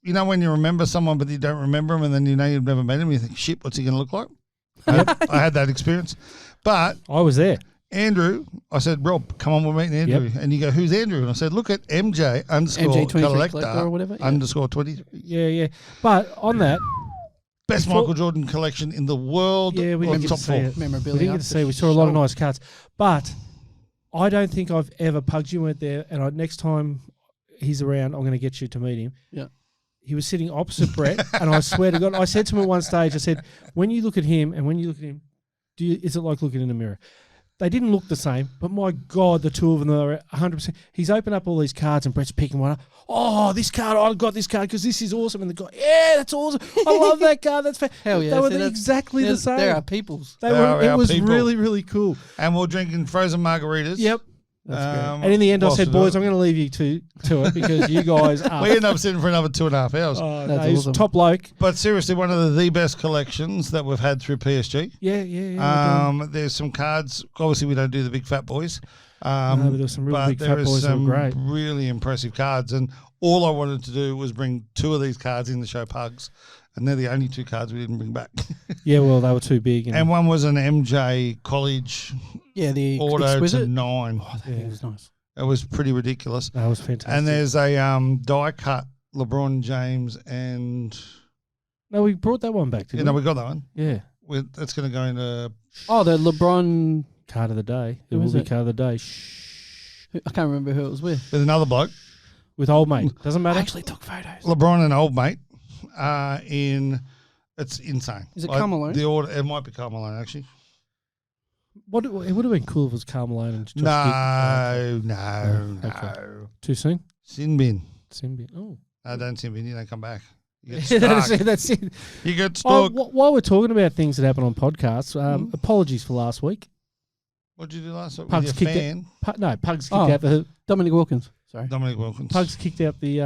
Speaker 2: You know when you remember someone but you don't remember him, and then you know you've never met him, you think, "Shit, what's he going to look like?" I had that experience. But
Speaker 3: I was there.
Speaker 2: Andrew, I said, "Rob, come on, we're meeting Andrew." And you go, "Who's Andrew?" And I said, "Look at MJ underscore
Speaker 4: MJ23
Speaker 2: collector,
Speaker 4: collector or whatever, yeah.
Speaker 2: underscore 20.
Speaker 3: Yeah. But on that,
Speaker 2: Best
Speaker 3: Before-
Speaker 2: Michael Jordan collection in the world.
Speaker 3: Yeah, we
Speaker 2: or
Speaker 3: didn't get
Speaker 2: top
Speaker 3: to see
Speaker 2: 4.
Speaker 3: it.
Speaker 4: Memorabilia.
Speaker 3: we didn't get to see. We saw a lot of nice cards. But I don't think I've ever pugged you went there. And next time he's around, I'm going to get you to meet him.
Speaker 4: Yeah.
Speaker 3: he was sitting opposite Brett, and I swear to God, I said to him at one stage, I said, when you look at him and when you look at him, is it like looking in a mirror? They didn't look the same, but my God, the two of them are 100%. He's opened up all these cards and Brett's picking one up. Oh, this card, I got this card because this is awesome. And the guy, yeah, that's awesome. I love that card. That's fair.
Speaker 4: Hell yeah.
Speaker 3: They were exactly the same.
Speaker 4: There are peoples.
Speaker 3: It was
Speaker 2: people.
Speaker 3: really, really cool.
Speaker 2: And we're drinking frozen margaritas.
Speaker 3: Yep. That's and in the end, I said, boys, I'm going to leave you to it because you guys are.
Speaker 2: We end up sitting for another 2.5 hours.
Speaker 3: Oh,
Speaker 4: that's
Speaker 3: he's
Speaker 4: awesome.
Speaker 3: top bloke.
Speaker 2: But seriously, one of the best collections that we've had through PSG.
Speaker 3: Yeah.
Speaker 2: There's some cards. Obviously, we don't do the big fat boys.
Speaker 3: No, but there's some really big fat boys that were great.
Speaker 2: Really impressive cards. And all I wanted to do was bring 2 of these cards in the show pugs. And they're the only 2 cards we didn't bring back.
Speaker 3: Yeah, well, they were too big.
Speaker 2: And one was an MJ College
Speaker 4: the
Speaker 2: auto
Speaker 4: exquisite.
Speaker 2: to 9.
Speaker 4: Oh, that thing was nice.
Speaker 2: It was pretty ridiculous.
Speaker 3: That was fantastic.
Speaker 2: And there's a die cut LeBron James and...
Speaker 3: No, we brought that one back, didn't we?
Speaker 2: No, we got that one.
Speaker 3: Yeah.
Speaker 2: That's going to go into...
Speaker 4: Oh, the LeBron...
Speaker 3: Card of the day.
Speaker 4: Who
Speaker 3: It will
Speaker 4: was
Speaker 3: be
Speaker 4: it?
Speaker 3: card of the day. Shh.
Speaker 4: I can't remember who it was with.
Speaker 2: With another bloke.
Speaker 3: With old mate. Doesn't matter.
Speaker 4: I actually took photos.
Speaker 2: LeBron and old mate in... It's insane.
Speaker 4: Is it Carmelo?
Speaker 2: The order, it might be Carmelo, actually.
Speaker 3: It would have been cool if it was Carmelo and Josh
Speaker 2: No.
Speaker 3: Okay. Too soon?
Speaker 2: Sin bin.
Speaker 3: Simbi. Oh.
Speaker 2: No, don't sin bin. You don't come back. You get stuck.
Speaker 3: That's it.
Speaker 2: You get
Speaker 3: Oh,
Speaker 2: stuck.
Speaker 3: while we're talking about things that happen on podcasts, apologies for last week.
Speaker 2: What did you do last week?
Speaker 3: Pugs
Speaker 2: With your
Speaker 3: kicked
Speaker 2: fan?
Speaker 3: Pugs kicked out the
Speaker 4: Dominic Wilkins. Sorry.
Speaker 2: Dominic Wilkins.
Speaker 3: Pugs kicked out the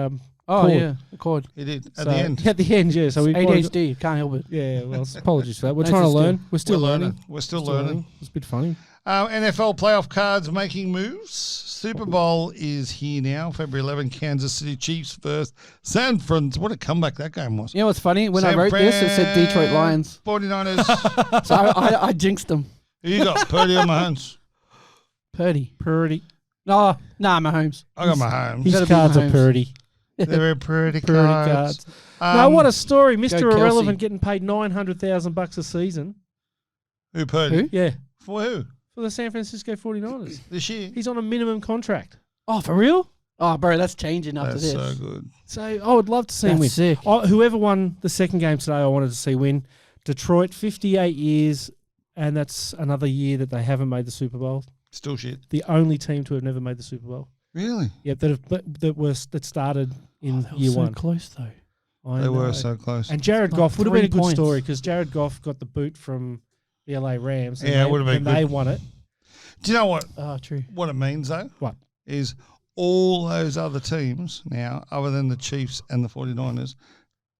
Speaker 4: Oh,
Speaker 3: cord.
Speaker 4: yeah. The cord.
Speaker 2: He did. At
Speaker 3: So-
Speaker 2: the end.
Speaker 3: At the end, yeah. So we
Speaker 4: ADHD. Can't help it.
Speaker 3: Yeah, well, apologies for that. We're
Speaker 4: That's
Speaker 3: trying to
Speaker 4: just good.
Speaker 3: learn. We're still learning.
Speaker 2: We're still learning.
Speaker 3: It's a bit funny.
Speaker 2: NFL playoff cards making moves. Super Bowl is here now. February 11, Kansas City Chiefs versus San Francisco. What a comeback that game was.
Speaker 4: You know what's funny? When I
Speaker 2: San
Speaker 4: wrote this, it said Detroit Lions.
Speaker 2: 49ers.
Speaker 4: So I jinxed them.
Speaker 2: Who you got? Purdy or Mahomes?
Speaker 4: Purdy.
Speaker 3: No,
Speaker 4: Mahomes.
Speaker 2: I got Mahomes.
Speaker 3: his
Speaker 4: gotta be
Speaker 3: cards are
Speaker 4: Mahomes.
Speaker 3: Purdy.
Speaker 2: They're very pretty
Speaker 3: Purdy
Speaker 2: cards.
Speaker 3: cards. No, what a story. Mr.
Speaker 4: Kelsey.
Speaker 3: Irrelevant getting paid $900,000 a season.
Speaker 2: Who Purdy?
Speaker 4: Who?
Speaker 3: Yeah,
Speaker 2: For who?
Speaker 3: for the San Francisco 49ers.
Speaker 2: This year.
Speaker 3: He's on a minimum contract.
Speaker 4: Oh, for real? Oh, bro, that's changing after
Speaker 2: That's
Speaker 4: this.
Speaker 2: so good.
Speaker 3: So I would love to see him win.
Speaker 4: That's sick.
Speaker 3: Whoever won the second game today, I wanted to see win. Detroit, 58 years, and that's another year that they haven't made the Super Bowl.
Speaker 2: Still shit.
Speaker 3: The only team to have never made the Super Bowl.
Speaker 2: Really?
Speaker 3: Yep, that started in
Speaker 4: They were
Speaker 3: year
Speaker 4: so
Speaker 3: one.
Speaker 4: close, though.
Speaker 3: I
Speaker 2: They
Speaker 3: know.
Speaker 2: were so close.
Speaker 3: And Jared
Speaker 4: Like
Speaker 3: Goff would have been a
Speaker 4: 3
Speaker 3: good
Speaker 4: points.
Speaker 3: story because Jared Goff got the boot from the LA Rams. And
Speaker 2: Yeah, it would have been
Speaker 3: and
Speaker 2: good.
Speaker 3: they won it.
Speaker 2: Do you know what?
Speaker 4: Oh, true.
Speaker 2: What it means though?
Speaker 3: What?
Speaker 2: Is all those other teams now, other than the Chiefs and the 49ers,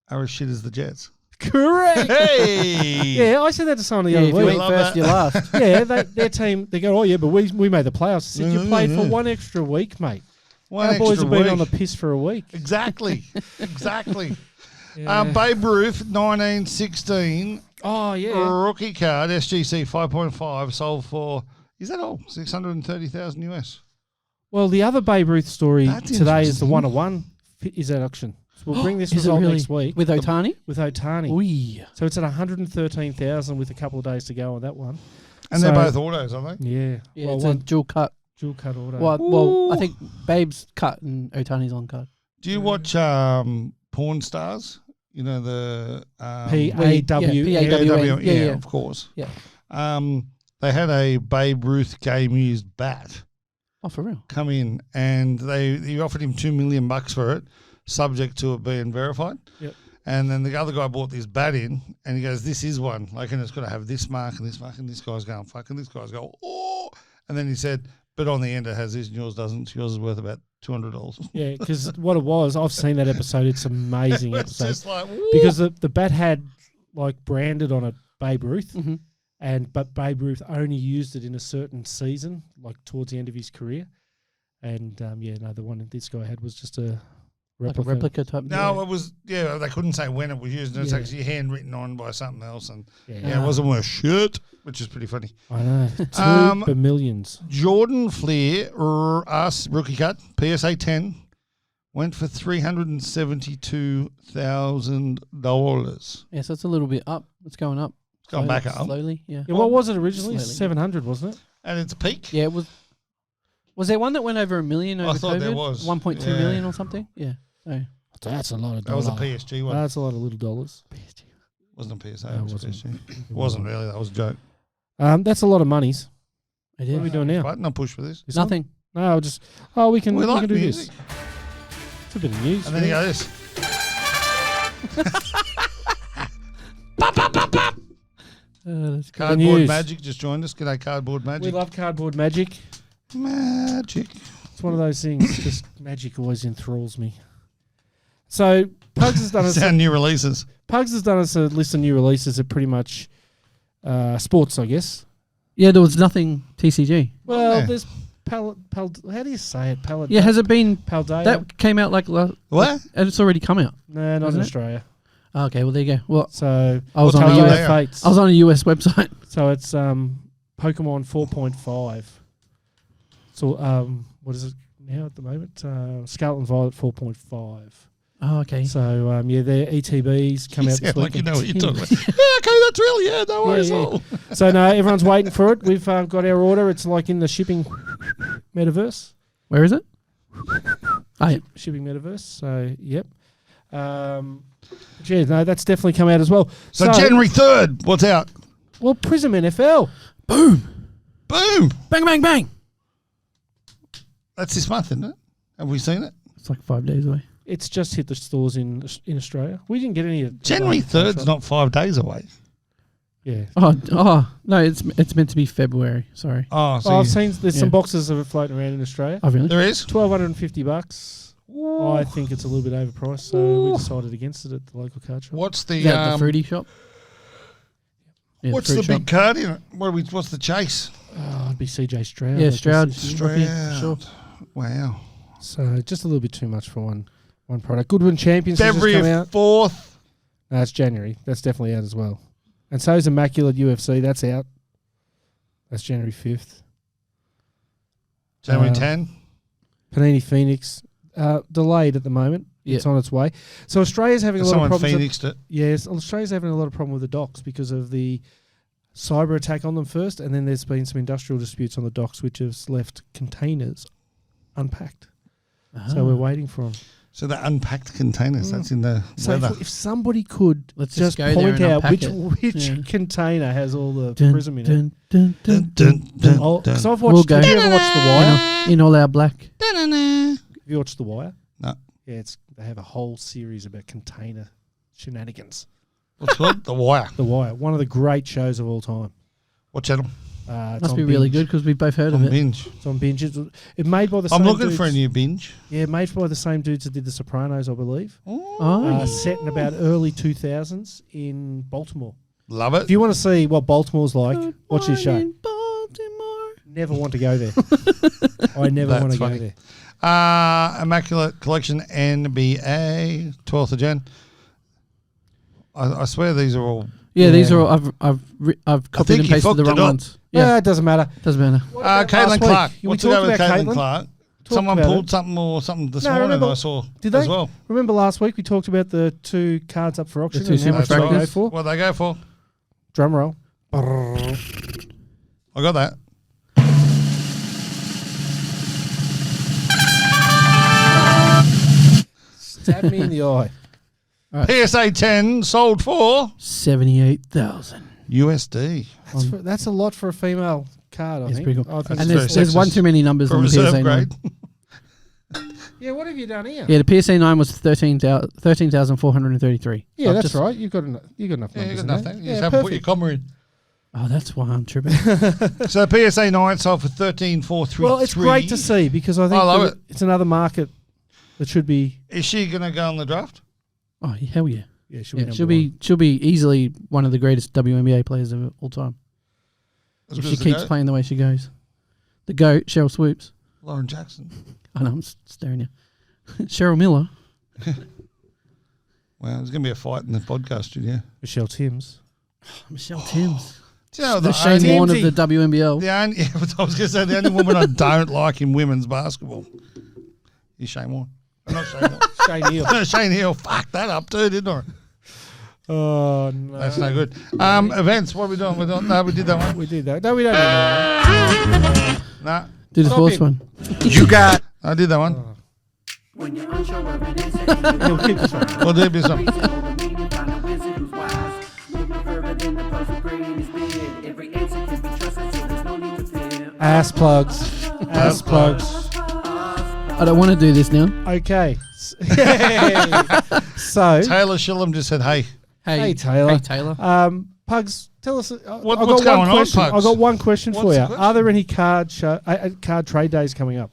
Speaker 2: are as shit as the Jets.
Speaker 3: Correct.
Speaker 2: Hey!
Speaker 3: Yeah, I said that to someone the
Speaker 4: Yeah,
Speaker 3: other
Speaker 4: if you
Speaker 3: week.
Speaker 4: went
Speaker 2: love
Speaker 4: first,
Speaker 2: that.
Speaker 4: you last.
Speaker 3: Yeah, their team, they go, oh yeah, but we made the playoffs. I said, you played for one extra week, mate.
Speaker 2: One
Speaker 3: Our boys
Speaker 2: extra
Speaker 3: have been
Speaker 2: week.
Speaker 3: on the piss for a week.
Speaker 2: Exactly. Exactly.
Speaker 3: Yeah.
Speaker 2: Babe Ruth, 1916,
Speaker 3: Oh, yeah.
Speaker 2: rookie card, SGC 5.5, sold for, is that all? 630,000 US.
Speaker 3: Well, the other Babe Ruth story
Speaker 2: That's
Speaker 3: today is the
Speaker 2: interesting.
Speaker 3: 101 is at auction. So we'll bring this
Speaker 4: Is it
Speaker 3: result
Speaker 4: really?
Speaker 3: next week
Speaker 4: With Otani?
Speaker 3: with Otani.
Speaker 4: Oi.
Speaker 3: So it's at 113,000 with a couple of days to go on that one.
Speaker 2: And
Speaker 3: So-
Speaker 2: they're both autos, aren't they?
Speaker 3: Yeah.
Speaker 4: Yeah,
Speaker 3: well,
Speaker 4: it's a
Speaker 3: one
Speaker 4: dual cut.
Speaker 3: dual cut auto.
Speaker 4: Well, I think Babe's cut and Otani's on cut.
Speaker 2: Do you watch Porn Stars? You know, the
Speaker 3: P-A-W.
Speaker 4: Yeah, P-A-W-N.
Speaker 2: yeah,
Speaker 4: Yeah.
Speaker 2: of course.
Speaker 4: Yeah.
Speaker 2: They had a Babe Ruth game used bat
Speaker 4: Oh, for real?
Speaker 2: come in, and he offered him $2 million for it, subject to it being verified.
Speaker 3: Yep.
Speaker 2: And then the other guy bought this bat in, and he goes, "This is one. Like, and it's got to have this mark and this mark." And this guy's going, "Fuck!" And this guy's going, "Oh!" And then he said, "But on the end, it has this, and yours doesn't. Yours is worth about $200."
Speaker 3: Yeah, because what it was, I've seen that episode. It's an amazing
Speaker 2: It's
Speaker 3: episode.
Speaker 2: just like, woo.
Speaker 3: Because the bat had like branded on it Babe Ruth,
Speaker 4: Mm-hmm.
Speaker 3: but Babe Ruth only used it in a certain season, like towards the end of his career. And the one this guy had was just a
Speaker 4: Like
Speaker 3: replica.
Speaker 4: a replica type.
Speaker 2: No, it was, they couldn't say when it was used. And it's
Speaker 3: Yeah.
Speaker 2: actually handwritten on by something else. And
Speaker 3: Yeah,
Speaker 2: it wasn't worth shit, which is pretty funny.
Speaker 3: I know. Two millions.
Speaker 2: Jordan Flair, us rookie cut, PSA 10, went for $372,000.
Speaker 4: Yeah, so it's a little bit up. It's going up.
Speaker 2: It's gone back up.
Speaker 4: Slowly, yeah.
Speaker 3: Yeah, what was it originally?
Speaker 4: Slowly.
Speaker 3: 700, wasn't it?
Speaker 2: And it's a peak.
Speaker 4: Yeah, it was. Was there one that went over $1 million over
Speaker 2: I thought
Speaker 4: COVID?
Speaker 2: there was.
Speaker 4: 1.2
Speaker 2: Yeah.
Speaker 4: million or something? Yeah. So,
Speaker 3: That's a lot of
Speaker 2: That was
Speaker 3: dollars.
Speaker 2: a PSG one.
Speaker 3: That's a lot of little dollars.
Speaker 2: Wasn't a PSA.
Speaker 3: No,
Speaker 2: it was
Speaker 3: wasn't.
Speaker 2: PSG. It wasn't really. That was a joke.
Speaker 3: That's a lot of monies.
Speaker 4: It
Speaker 3: What are we
Speaker 4: is.
Speaker 3: doing now?
Speaker 2: Button, I'll push for this.
Speaker 3: This one?
Speaker 4: Nothing.
Speaker 3: No, we can
Speaker 2: We like
Speaker 3: do
Speaker 2: music.
Speaker 3: this. It's a bit of news.
Speaker 2: And then you
Speaker 3: yeah.
Speaker 2: go this.
Speaker 4: That's good.
Speaker 2: Cardboard
Speaker 3: news.
Speaker 2: Magic just joined us. G'day, Cardboard
Speaker 3: We
Speaker 2: Magic.
Speaker 3: love cardboard magic.
Speaker 2: Magic.
Speaker 3: It's one of those things. Just magic always enthralls me. So Pugs has done us.
Speaker 2: Sound new releases.
Speaker 3: Pugs has done us a list of new releases of pretty much sports, I guess.
Speaker 4: Yeah, there was nothing TCG.
Speaker 3: Well,
Speaker 2: Yeah.
Speaker 3: there's how do you say it?
Speaker 4: Yeah, has it been?
Speaker 3: Paldea?
Speaker 4: That came out like
Speaker 2: What?
Speaker 4: and it's already come out.
Speaker 3: No, not in
Speaker 4: Hasn't it?
Speaker 3: Australia.
Speaker 4: Oh, okay, well there you go. Well,
Speaker 3: So
Speaker 4: I was
Speaker 2: What's
Speaker 4: on a
Speaker 2: Paldea?
Speaker 4: US.
Speaker 3: Paldea Fates.
Speaker 4: I was on a US website.
Speaker 3: So it's Pokemon 4.5. So what is it now at the moment? Scarlet and Violet 4.5.
Speaker 4: Oh, okay.
Speaker 3: So yeah, their ETBs come
Speaker 2: You
Speaker 3: out this
Speaker 2: sound
Speaker 3: week.
Speaker 2: like you know what you're talking about. Yeah, okay, that's real. Yeah, no worries at all.
Speaker 3: So no, everyone's waiting for it. We've got our order. It's like in the shipping metaverse.
Speaker 4: Where is it? Oh, yeah.
Speaker 3: Shipping metaverse. So yep. But yeah, no, that's definitely come out as well.
Speaker 2: So January 3rd, what's out?
Speaker 3: Well, Prism NFL.
Speaker 2: Boom.
Speaker 4: Bang, bang, bang.
Speaker 2: That's this month, isn't it? Have we seen it?
Speaker 4: It's like 5 days away.
Speaker 3: It's just hit the stores in Australia. We didn't get any.
Speaker 2: January 3rd's not 5 days away.
Speaker 3: Yeah.
Speaker 4: Oh no, it's meant to be February. Sorry.
Speaker 2: Oh, so
Speaker 3: Oh, I've seen there's some
Speaker 4: Yeah.
Speaker 3: boxes of it floating around in Australia.
Speaker 4: Oh really?
Speaker 2: there is?
Speaker 3: $1,250. I think it's a little bit overpriced, so we decided against it at the local card shop.
Speaker 2: What's the
Speaker 4: Is that the fruity shop? Yeah,
Speaker 2: what's the
Speaker 4: fruit
Speaker 2: big
Speaker 4: shop.
Speaker 2: card in it? What's the chase?
Speaker 3: Oh, it'd be CJ Stroud.
Speaker 4: Yeah,
Speaker 3: I guess
Speaker 4: Stroud.
Speaker 3: this year.
Speaker 2: Stroud.
Speaker 4: Sure.
Speaker 2: Wow.
Speaker 3: So just a little bit too much for one product. Goodwin Champions has just
Speaker 2: February
Speaker 3: come out.
Speaker 2: 4th.
Speaker 3: No, it's January. That's definitely out as well. And so is Immaculate UFC. That's out. That's January 5th.
Speaker 2: January
Speaker 3: Uh,
Speaker 2: 10.
Speaker 3: Panini Phoenix. Delayed at the moment.
Speaker 4: Yeah.
Speaker 3: It's on its way. So Australia's having a lot of
Speaker 2: Someone
Speaker 3: problems.
Speaker 2: phoenixed it.
Speaker 3: Yes, Australia's having a lot of problem with the docks because of the cyber attack on them first, and then there's been some industrial disputes on the docks which has left containers unpacked. So we're waiting for them.
Speaker 2: So the unpacked containers, that's in the
Speaker 3: So
Speaker 2: weather.
Speaker 3: if somebody could
Speaker 4: Let's
Speaker 3: just
Speaker 4: go there
Speaker 3: point
Speaker 4: and
Speaker 3: out
Speaker 4: unpack
Speaker 3: which
Speaker 4: it. Yeah.
Speaker 3: container has all the
Speaker 4: Dun,
Speaker 3: prism in it.
Speaker 4: dun, dun, dun,
Speaker 2: Dun, dun,
Speaker 3: Oh,
Speaker 2: dun.
Speaker 3: 'cause I've
Speaker 4: We'll
Speaker 3: watched.
Speaker 4: go.
Speaker 3: Have you ever watched The Wire?
Speaker 4: in all our black.
Speaker 3: Have you watched The Wire?
Speaker 2: No.
Speaker 3: Yeah, they have a whole series about container shenanigans.
Speaker 2: What's it called? The Wire.
Speaker 3: The Wire, one of the great shows of all time.
Speaker 2: What channel?
Speaker 3: It's
Speaker 4: Must
Speaker 3: on
Speaker 4: be really
Speaker 3: Binge.
Speaker 4: good because we both heard of
Speaker 2: On
Speaker 4: it.
Speaker 2: binge.
Speaker 3: It's on Binge. It's made by the same
Speaker 2: I'm looking
Speaker 3: dudes.
Speaker 2: for a new binge.
Speaker 3: Yeah, made by the same dudes that did The Sopranos, I believe.
Speaker 4: Oh,
Speaker 3: Set in about early 2000s in Baltimore.
Speaker 2: Love
Speaker 3: If
Speaker 2: it.
Speaker 3: you want to see what Baltimore's like,
Speaker 4: Good
Speaker 3: watch this show.
Speaker 4: morning, Baltimore.
Speaker 3: Never want to go there. I never
Speaker 2: That's
Speaker 3: want to
Speaker 2: funny.
Speaker 3: go there.
Speaker 2: Immaculate Collection NBA, 12th of Jan. I swear these are all.
Speaker 4: Yeah, these
Speaker 3: Yeah.
Speaker 4: are all, I've copied
Speaker 2: think
Speaker 4: and
Speaker 2: you
Speaker 4: pasted
Speaker 2: fucked
Speaker 4: the wrong
Speaker 2: it up.
Speaker 4: ones.
Speaker 3: Yeah,
Speaker 4: Yeah,
Speaker 3: it doesn't matter.
Speaker 4: doesn't matter.
Speaker 3: Last
Speaker 2: Caitlin
Speaker 3: week,
Speaker 2: Clark.
Speaker 3: we
Speaker 2: What's to
Speaker 3: talked
Speaker 2: go with
Speaker 3: about
Speaker 2: Caitlin
Speaker 3: Caitlin.
Speaker 2: Clark?
Speaker 3: Talked
Speaker 2: Someone
Speaker 3: about
Speaker 2: pulled
Speaker 3: it.
Speaker 2: something this
Speaker 3: No,
Speaker 2: morning
Speaker 3: remember-
Speaker 2: I saw
Speaker 3: Did
Speaker 2: as
Speaker 3: they?
Speaker 2: well.
Speaker 3: Remember last week we talked about the 2 cards up for auction?
Speaker 4: two
Speaker 3: and how
Speaker 4: super
Speaker 3: much they go
Speaker 4: fractors?
Speaker 3: for?
Speaker 2: What they go for?
Speaker 3: Drum roll.
Speaker 2: I got that.
Speaker 3: Stab me in the eye.
Speaker 2: PSA 10 sold for
Speaker 4: 78,000.
Speaker 2: USD.
Speaker 3: That's a lot for a female card, I
Speaker 4: It's
Speaker 3: think.
Speaker 4: pretty cool.
Speaker 3: I think
Speaker 4: And
Speaker 2: very
Speaker 4: there's one
Speaker 2: sexist.
Speaker 4: too many numbers
Speaker 2: For
Speaker 4: on the
Speaker 2: reserve
Speaker 4: PSA 9.
Speaker 2: grade.
Speaker 3: yeah, what have you done here?
Speaker 4: Yeah, the PSA 9 was 13,433.
Speaker 3: Yeah,
Speaker 4: I've
Speaker 3: that's
Speaker 4: just-
Speaker 3: right. You've got enough
Speaker 2: Yeah, you
Speaker 3: numbers
Speaker 2: got
Speaker 3: in
Speaker 2: nothing.
Speaker 3: there.
Speaker 2: You
Speaker 3: Yeah,
Speaker 2: just haven't put your
Speaker 3: perfect.
Speaker 2: comma in.
Speaker 4: Oh, that's why I'm tripping.
Speaker 2: So PSA 9 sold for 13,433.
Speaker 3: Well, it's great to see because I think
Speaker 2: I love
Speaker 3: that
Speaker 2: it.
Speaker 3: it's another market that should be.
Speaker 2: Is she going to go on the draft?
Speaker 4: Oh, hell yeah.
Speaker 3: Yeah,
Speaker 4: Yeah, she'll be easily one of the greatest WNBA players of all time
Speaker 2: As
Speaker 4: if
Speaker 2: good
Speaker 4: she
Speaker 2: as the
Speaker 4: keeps
Speaker 2: GOAT?
Speaker 4: playing the way she goes. The GOAT, Cheryl Swoops.
Speaker 2: Lauren Jackson.
Speaker 4: I know, I'm staring you. Cheryl Miller.
Speaker 2: Well, there's going to be a fight in the podcast studio.
Speaker 3: Michelle Timms.
Speaker 4: Michelle Timms.
Speaker 2: Do you know
Speaker 4: The
Speaker 2: the
Speaker 4: Shane
Speaker 2: only,
Speaker 4: Warne of
Speaker 3: Timsy.
Speaker 4: the WNBL.
Speaker 2: the only, I was going to say the only woman I don't like in women's basketball is Shane Warne. Not Shane Warne.
Speaker 3: Shane Neal.
Speaker 2: No, Shane Hill fucked that up too, didn't I?
Speaker 3: Oh, no.
Speaker 2: That's no good. Events, what are we doing? No, we did that one.
Speaker 3: We did that. No, we don't do that.
Speaker 2: No,
Speaker 4: Do the
Speaker 3: Stop
Speaker 4: sports
Speaker 3: it.
Speaker 4: one.
Speaker 2: you got. I did that one.
Speaker 5: When you're unsure of an answer,
Speaker 3: He'll keep this one.
Speaker 2: We'll do this one.
Speaker 5: find a wizard who's wise. Look no further than the puzzle green is big. Every answer can be trusted, so there's no need to fear.
Speaker 3: Ass plugs. Ass plugs.
Speaker 4: I don't want to do this now.
Speaker 3: Okay. So,
Speaker 2: Taylor Shillham just said, hey.
Speaker 3: hey Taylor.
Speaker 4: Hey, Taylor.
Speaker 3: Pugs, tell us.
Speaker 2: What's going on, Pugs?
Speaker 3: I've got one question for
Speaker 2: What's
Speaker 3: you.
Speaker 2: the question?
Speaker 3: Are there any card trade days coming up?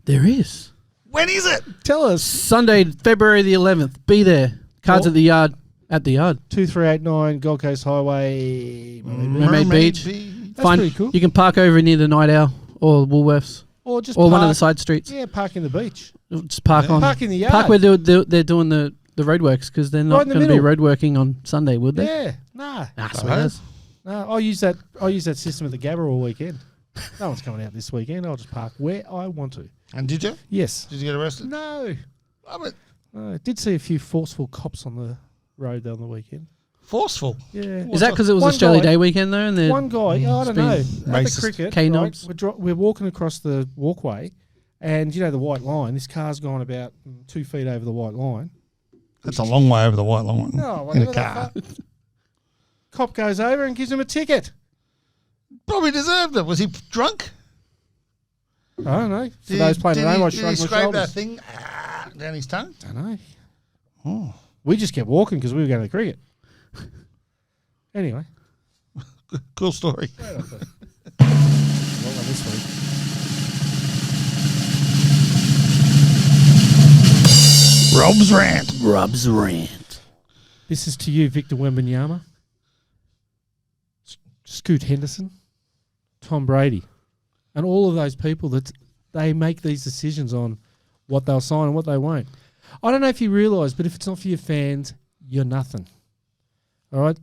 Speaker 4: There is.
Speaker 2: When is it?
Speaker 3: Tell us.
Speaker 4: Sunday, February the 11th. Be there. Cards
Speaker 3: Well-
Speaker 4: at the yard. At the yard.
Speaker 3: 2389 Gold Coast Highway.
Speaker 4: Mermaid Beach.
Speaker 3: That's
Speaker 4: Fine.
Speaker 3: pretty cool.
Speaker 4: You can park over near the Night Owl or Woolworths
Speaker 3: Or just
Speaker 4: or
Speaker 3: park,
Speaker 4: one of the side streets.
Speaker 3: Yeah, park in the beach.
Speaker 4: Just park on.
Speaker 3: Park in the yard.
Speaker 4: Park where they're doing the roadworks because they're
Speaker 3: Right
Speaker 4: not
Speaker 3: in the
Speaker 4: going to be
Speaker 3: middle.
Speaker 4: road working on Sunday, would they?
Speaker 3: Yeah. Nah.
Speaker 4: Nah, sweet as.
Speaker 3: No, I'll use that system at the Gabba all weekend. No one's coming out this weekend. I'll just park where I want to.
Speaker 2: And did you?
Speaker 3: Yes.
Speaker 2: Did you get arrested?
Speaker 3: No.
Speaker 2: Love it.
Speaker 3: I did see a few forceful cops on the road on the weekend.
Speaker 2: Forceful.
Speaker 3: Yeah.
Speaker 4: Is that because it was
Speaker 3: One
Speaker 4: Australia
Speaker 3: guy-
Speaker 4: Day weekend though? And
Speaker 3: One guy, I don't know, at the
Speaker 2: racist.
Speaker 3: cricket,
Speaker 4: K-knobs.
Speaker 3: right, we're walking across the walkway, and you know the white line. This car's gone about 2 feet over the white line.
Speaker 2: That's a long way over the white line
Speaker 3: No,
Speaker 2: in a
Speaker 3: whatever that
Speaker 2: car.
Speaker 3: fu- Cop goes over and gives him a ticket.
Speaker 2: Probably deserved it. Was he drunk?
Speaker 3: I don't know. For those playing at home, I
Speaker 2: did he
Speaker 3: shrugged my
Speaker 2: scrape that
Speaker 3: shoulders.
Speaker 2: thing down his tongue?
Speaker 3: I don't know.
Speaker 2: Oh.
Speaker 3: We just kept walking because we were going to the cricket. Anyway,
Speaker 2: Cool story.
Speaker 3: well done this week.
Speaker 2: Rob's rant.
Speaker 4: Rob's rant.
Speaker 3: This is to you, Victor Wembanyama, Scoot Henderson, Tom Brady, and all of those people that they make these decisions on what they'll sign and what they won't. I don't know if you realise, but if it's not for your fans, you're nothing. All right?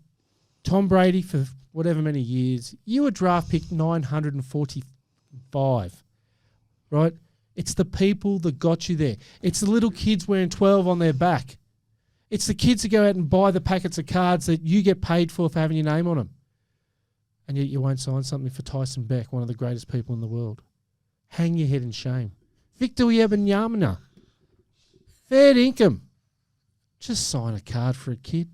Speaker 3: Tom Brady, for whatever many years, you were draft pick 945, right? It's the people that got you there. It's the little kids wearing 12 on their back. It's the kids that go out and buy the packets of cards that you get paid for having your name on them. And yet you won't sign something for Tyson Beck, one of the greatest people in the world. Hang your head in shame. Victor Wembanyama, fair income. Just sign a card for a kid.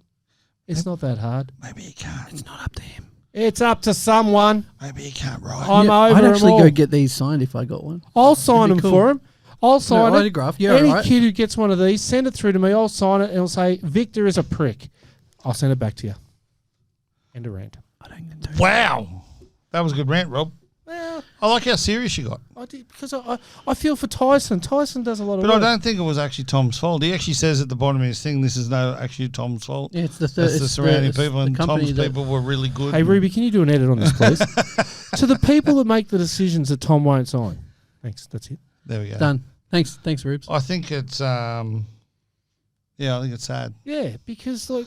Speaker 3: It's not that hard.
Speaker 2: Maybe he can't.
Speaker 4: It's not up to him.
Speaker 3: It's up to someone.
Speaker 2: Maybe he can't write.
Speaker 3: I'm over
Speaker 4: I'd
Speaker 3: them
Speaker 4: actually
Speaker 3: all.
Speaker 4: go get these signed if I got one.
Speaker 3: I'll sign them
Speaker 4: It'd be cool.
Speaker 3: for him. I'll sign it.
Speaker 4: autograph. Yeah,
Speaker 3: Any
Speaker 4: right.
Speaker 3: kid who gets one of these, send it through to me. I'll sign it and I'll say, Victor is a prick. I'll send it back to you. End of rant.
Speaker 4: I don't get to.
Speaker 2: Wow. That was a good rant, Rob.
Speaker 3: Well,
Speaker 2: I like how serious you got.
Speaker 3: I did because I feel for Tyson. Tyson does a lot of
Speaker 2: But I
Speaker 3: work.
Speaker 2: don't think it was actually Tom's fault. He actually says at the bottom of his thing, this is no actually Tom's fault.
Speaker 4: Yeah, it's the
Speaker 2: It's the surrounding people, and Tom's
Speaker 4: that-
Speaker 2: people were really good.
Speaker 3: Hey, Ruby, can you do an edit on this, please? To the people that make the decisions that Tom won't sign. Thanks. That's it.
Speaker 2: There we go.
Speaker 4: Done. Thanks, Rubes.
Speaker 2: I think it's, I think it's sad.
Speaker 3: Yeah, because like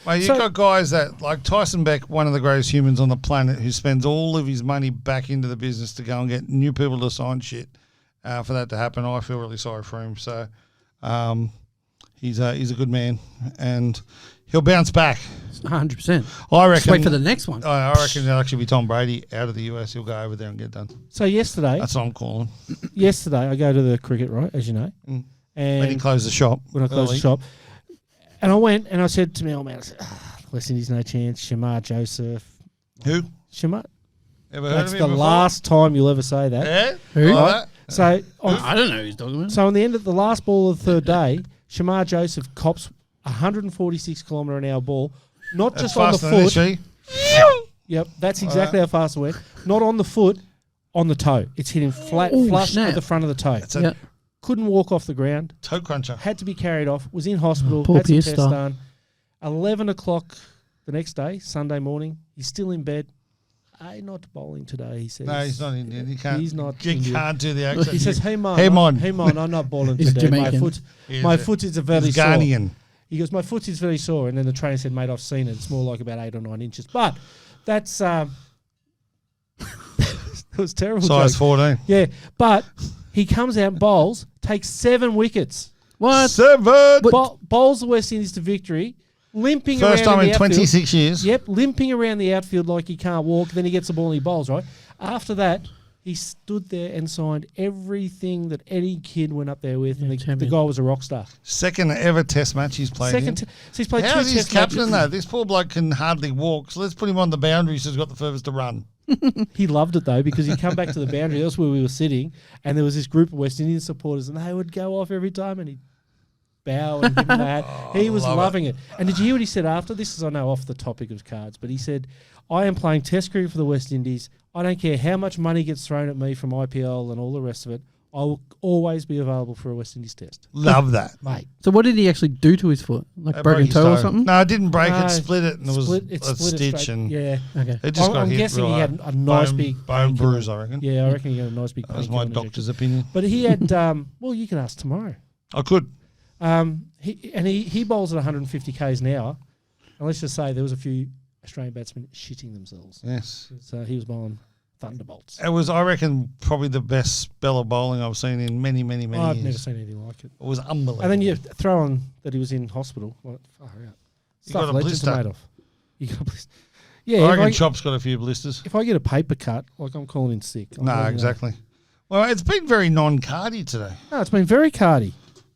Speaker 2: Well, you've
Speaker 3: So-
Speaker 2: got guys that, like Tyson Beck, one of the greatest humans on the planet, who spends all of his money back into the business to go and get new people to sign shit. For that to happen, I feel really sorry for him. So he's a good man, and he'll bounce back.
Speaker 4: 100%.
Speaker 2: I
Speaker 4: Just
Speaker 2: reckon.
Speaker 4: wait for the next one.
Speaker 2: I reckon it'll actually be Tom Brady out of the US. He'll go over there and get done.
Speaker 3: so yesterday
Speaker 2: That's what I'm calling.
Speaker 3: I go to the cricket, right, as you know.
Speaker 2: Mm.
Speaker 3: And
Speaker 2: When he closed the shop.
Speaker 3: when I closed the
Speaker 2: early.
Speaker 3: shop. And I went and I said to my old man, I said, West Indies no chance, Shamar Joseph.
Speaker 2: Who?
Speaker 3: Shamar.
Speaker 2: Ever heard
Speaker 3: That's
Speaker 2: of
Speaker 3: the
Speaker 2: him before?
Speaker 3: last time you'll ever say that.
Speaker 2: Yeah?
Speaker 4: Who?
Speaker 2: Like that?
Speaker 3: So
Speaker 4: I don't know who he's talking about.
Speaker 3: So on the end of the last ball of the third day, Shamar Joseph cops 146 kilometre an hour ball, not
Speaker 2: That's
Speaker 3: just on the
Speaker 2: faster than this,
Speaker 3: foot.
Speaker 2: G.
Speaker 3: Yep, that's exactly how fast it went. Not on the foot, on the toe. It's hitting flat,
Speaker 4: Ooh,
Speaker 3: flush
Speaker 4: snap.
Speaker 3: at the front of the toe.
Speaker 2: It's a
Speaker 4: Yeah.
Speaker 3: Couldn't walk off the ground.
Speaker 2: toe cruncher.
Speaker 3: Had to be carried off. Was in hospital.
Speaker 4: Poor
Speaker 3: had some
Speaker 4: Pierce
Speaker 3: tests
Speaker 4: star.
Speaker 3: done. 11 o'clock the next day, Sunday morning. He's still in bed. Not bowling today, he says.
Speaker 2: No, he's not Indian. He can't.
Speaker 3: He's not
Speaker 2: He
Speaker 3: Indian.
Speaker 2: can't do the accent.
Speaker 3: He says, "Hey man,
Speaker 2: Hey, man.
Speaker 3: I'm not bowling
Speaker 4: He's
Speaker 3: today.
Speaker 4: Jamaican.
Speaker 3: My foot is very
Speaker 2: He's
Speaker 3: sore."
Speaker 2: Ghanaian.
Speaker 3: He goes, "My foot is very sore," and then the trainer said, "Mate, I've seen it. It's more like about 8 or 9 inches." But that's it was a terrible.
Speaker 2: Size
Speaker 3: joke.
Speaker 2: 14.
Speaker 3: Yeah, but he comes out and bowls, takes 7 wickets,
Speaker 4: What?
Speaker 2: 7.
Speaker 3: bowls the West Indies to victory, limping
Speaker 2: First
Speaker 3: around
Speaker 2: time
Speaker 3: in
Speaker 2: in
Speaker 3: the outfield.
Speaker 2: 26 years.
Speaker 3: Yep, limping around the outfield like he can't walk. Then he gets the ball and he bowls, right? After that, He stood there and signed everything that any kid went up there with,
Speaker 4: Yeah,
Speaker 3: and the
Speaker 4: champion.
Speaker 3: guy was a rock star.
Speaker 2: Second ever Test match he's played in.
Speaker 3: So he's played
Speaker 2: How's
Speaker 3: two
Speaker 2: his
Speaker 3: Test
Speaker 2: captain
Speaker 3: matches.
Speaker 2: though? This poor bloke can hardly walk, so let's put him on the boundary so he's got the furthest to run.
Speaker 3: He loved it though, because he'd come back to the boundary. That's where we were sitting, and there was this group of West Indian supporters, and they would go off every time, and he'd bow and give him a hat. He was
Speaker 2: love
Speaker 3: loving it. And did you hear what he said after? This is, I know, off the topic of cards, but he said, "I am playing Test cricket for the West Indies. I don't care how much money gets thrown at me from IPL and all the rest of it. I will always be available for a West Indies Test."
Speaker 2: Love that.
Speaker 3: Mate,
Speaker 4: So what did he actually do to his foot? Like
Speaker 2: It
Speaker 4: broken
Speaker 2: broke his
Speaker 4: toe or something?
Speaker 2: No, it didn't break
Speaker 3: No,
Speaker 2: it, split it, and there was
Speaker 3: it
Speaker 2: a
Speaker 3: split it
Speaker 2: stitch,
Speaker 3: straight.
Speaker 2: and
Speaker 3: Yeah.
Speaker 4: Okay.
Speaker 2: it just got
Speaker 3: I'm
Speaker 2: hit
Speaker 3: guessing
Speaker 2: real
Speaker 3: he
Speaker 2: hard.
Speaker 3: had a nice big
Speaker 2: bone
Speaker 3: painkiller.
Speaker 2: bruise, I reckon.
Speaker 3: Yeah, I reckon he got a nice big
Speaker 2: That was
Speaker 3: painkiller
Speaker 2: my
Speaker 3: injection.
Speaker 2: doctor's opinion.
Speaker 3: But he had, well, you can ask tomorrow.
Speaker 2: I could.
Speaker 3: He bowls at 150 k's an hour. And let's just say there was a few Australian batsmen shitting themselves.
Speaker 2: Yes.
Speaker 3: So he was bowling thunderbolts.
Speaker 2: It was, I reckon, probably the best spell of bowling I've seen in many, many, many
Speaker 3: I've
Speaker 2: years.
Speaker 3: never seen anything like it.
Speaker 2: It was unbelievable.
Speaker 3: And then you throw on that he was in hospital. Well, far out.
Speaker 2: You
Speaker 3: Stuff
Speaker 2: got a
Speaker 3: legends
Speaker 2: blister.
Speaker 3: are made of. You got a blister. Yeah,
Speaker 2: I reckon
Speaker 3: if
Speaker 2: Chop's got a few blisters.
Speaker 3: I get a paper cut, like I'm calling in sick. I'm
Speaker 2: No,
Speaker 3: letting you know.
Speaker 2: exactly. Well, it's been very non-cardy today.
Speaker 3: No, it's been very cardy.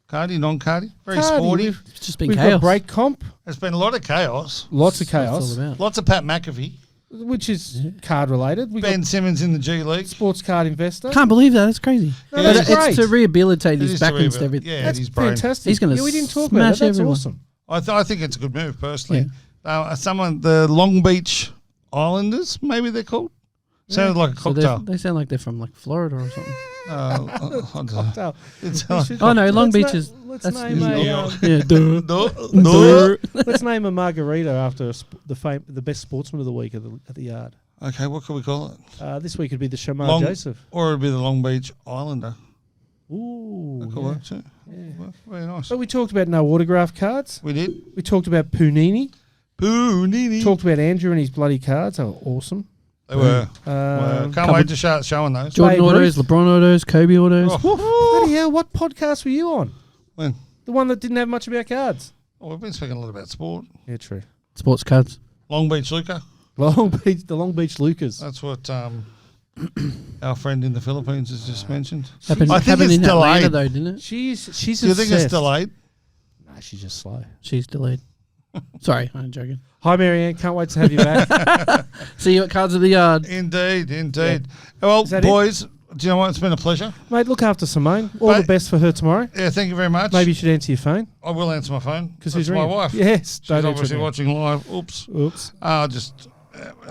Speaker 2: Cardy, non-cardy, very
Speaker 3: Cardy.
Speaker 2: sporty.
Speaker 4: It's just been
Speaker 3: We've
Speaker 4: chaos.
Speaker 3: got break comp,
Speaker 2: There's been a lot of chaos.
Speaker 3: lots of
Speaker 4: That's what
Speaker 3: chaos,
Speaker 4: it's all about.
Speaker 2: Lots of Pat McAfee.
Speaker 3: which is card related. We've
Speaker 2: Ben
Speaker 3: got
Speaker 2: Simmons in the G League.
Speaker 3: sports card investor.
Speaker 4: Can't believe that. That's crazy.
Speaker 3: No,
Speaker 2: Yeah,
Speaker 4: But
Speaker 3: that's
Speaker 4: it's
Speaker 3: great.
Speaker 4: to rehabilitate
Speaker 2: It
Speaker 4: his
Speaker 2: is
Speaker 4: back
Speaker 2: to
Speaker 4: and
Speaker 2: rehab-
Speaker 4: everything.
Speaker 2: Yeah,
Speaker 3: That's
Speaker 2: his brain.
Speaker 3: fantastic.
Speaker 4: He's gonna
Speaker 3: we didn't talk about
Speaker 4: smash
Speaker 3: that. That's
Speaker 4: everyone.
Speaker 3: awesome.
Speaker 2: I think it's a good move, personally. The Long Beach Islanders, maybe they're called. Sounded like a
Speaker 4: So
Speaker 2: cocktail.
Speaker 4: they sound like they're from like Florida or something.
Speaker 2: I don't know.
Speaker 3: So,
Speaker 2: It's
Speaker 3: we should-
Speaker 4: Oh, no, Long
Speaker 3: let's
Speaker 4: Beach
Speaker 3: na-
Speaker 4: is-
Speaker 3: Let's
Speaker 4: that's
Speaker 3: name
Speaker 4: New
Speaker 3: a
Speaker 2: York.
Speaker 4: Yeah, duh.
Speaker 2: no.
Speaker 3: let's name a margarita after the best sportsman of the week at the yard.
Speaker 2: Okay, what can we call it?
Speaker 3: This week would be the Shamar
Speaker 2: Long-
Speaker 3: Joseph.
Speaker 2: Or it'd be the Long Beach Islander.
Speaker 3: Ooh,
Speaker 2: That could
Speaker 3: yeah.
Speaker 2: work too. Well, very nice.
Speaker 3: So we talked about no autograph cards.
Speaker 2: We did.
Speaker 3: We talked about Punini.
Speaker 2: Poonini.
Speaker 3: Talked about Andrew and his bloody cards. They were awesome.
Speaker 2: They were. Can't
Speaker 4: couple-
Speaker 2: wait to start showing those.
Speaker 4: Jordan
Speaker 3: Babe
Speaker 4: autos,
Speaker 3: Ruth.
Speaker 4: LeBron autos, Kobe autos.
Speaker 2: Oh,
Speaker 3: Bloody hell, what podcast were you on?
Speaker 2: when?
Speaker 3: The one that didn't have much about cards.
Speaker 2: Oh, we've been speaking a lot about sport.
Speaker 3: Yeah, true.
Speaker 4: Sports cards.
Speaker 2: Long Beach Luca.
Speaker 3: The Long Beach Lucas.
Speaker 2: That's what our friend in the Philippines has just mentioned.
Speaker 4: Happened,
Speaker 2: I think
Speaker 4: happened
Speaker 2: it's
Speaker 4: in Atlanta
Speaker 2: delayed.
Speaker 4: though, didn't it?
Speaker 3: She's
Speaker 2: Do you think it's
Speaker 3: obsessed.
Speaker 2: delayed?
Speaker 3: Nah, she's just slow.
Speaker 4: She's delayed. Sorry, I'm joking.
Speaker 3: Hi, Marianne. Can't wait to have you back.
Speaker 4: See you at Cards of the Yard.
Speaker 2: Indeed. Well,
Speaker 3: Is that it?
Speaker 2: boys, do you know what? It's been a pleasure.
Speaker 3: Mate, look after Simone. All
Speaker 2: Mate.
Speaker 3: the best for her tomorrow.
Speaker 2: Yeah, thank you very much.
Speaker 3: Maybe you should answer your phone.
Speaker 2: I will answer my phone
Speaker 3: Because
Speaker 2: That's
Speaker 3: who's
Speaker 2: my
Speaker 3: ringing?
Speaker 2: wife.
Speaker 3: Yes.
Speaker 2: She's
Speaker 3: don't answer
Speaker 2: obviously
Speaker 3: it now.
Speaker 2: watching live. Oops.
Speaker 3: Oops.
Speaker 2: I'll just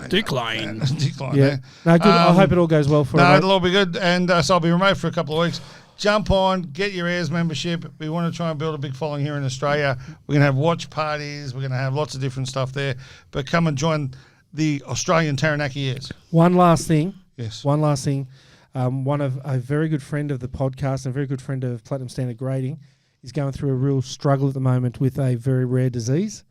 Speaker 4: Decline.
Speaker 2: decline
Speaker 3: Yeah.
Speaker 2: there.
Speaker 3: No, good. I hope it all goes well for
Speaker 2: No,
Speaker 3: her. mate.
Speaker 2: it'll all be good. And so I'll be remote for a couple of weeks. Jump on, get your Airs membership. We want to try and build a big following here in Australia. We're going to have watch parties. We're going to have lots of different stuff there. But come and join the Australian Taranaki Airs.
Speaker 3: One last thing.
Speaker 2: Yes.
Speaker 3: One last thing. One of a very good friend of the podcast and a very good friend of Platinum Standard Grading is going through a real struggle at the moment with a very rare disease.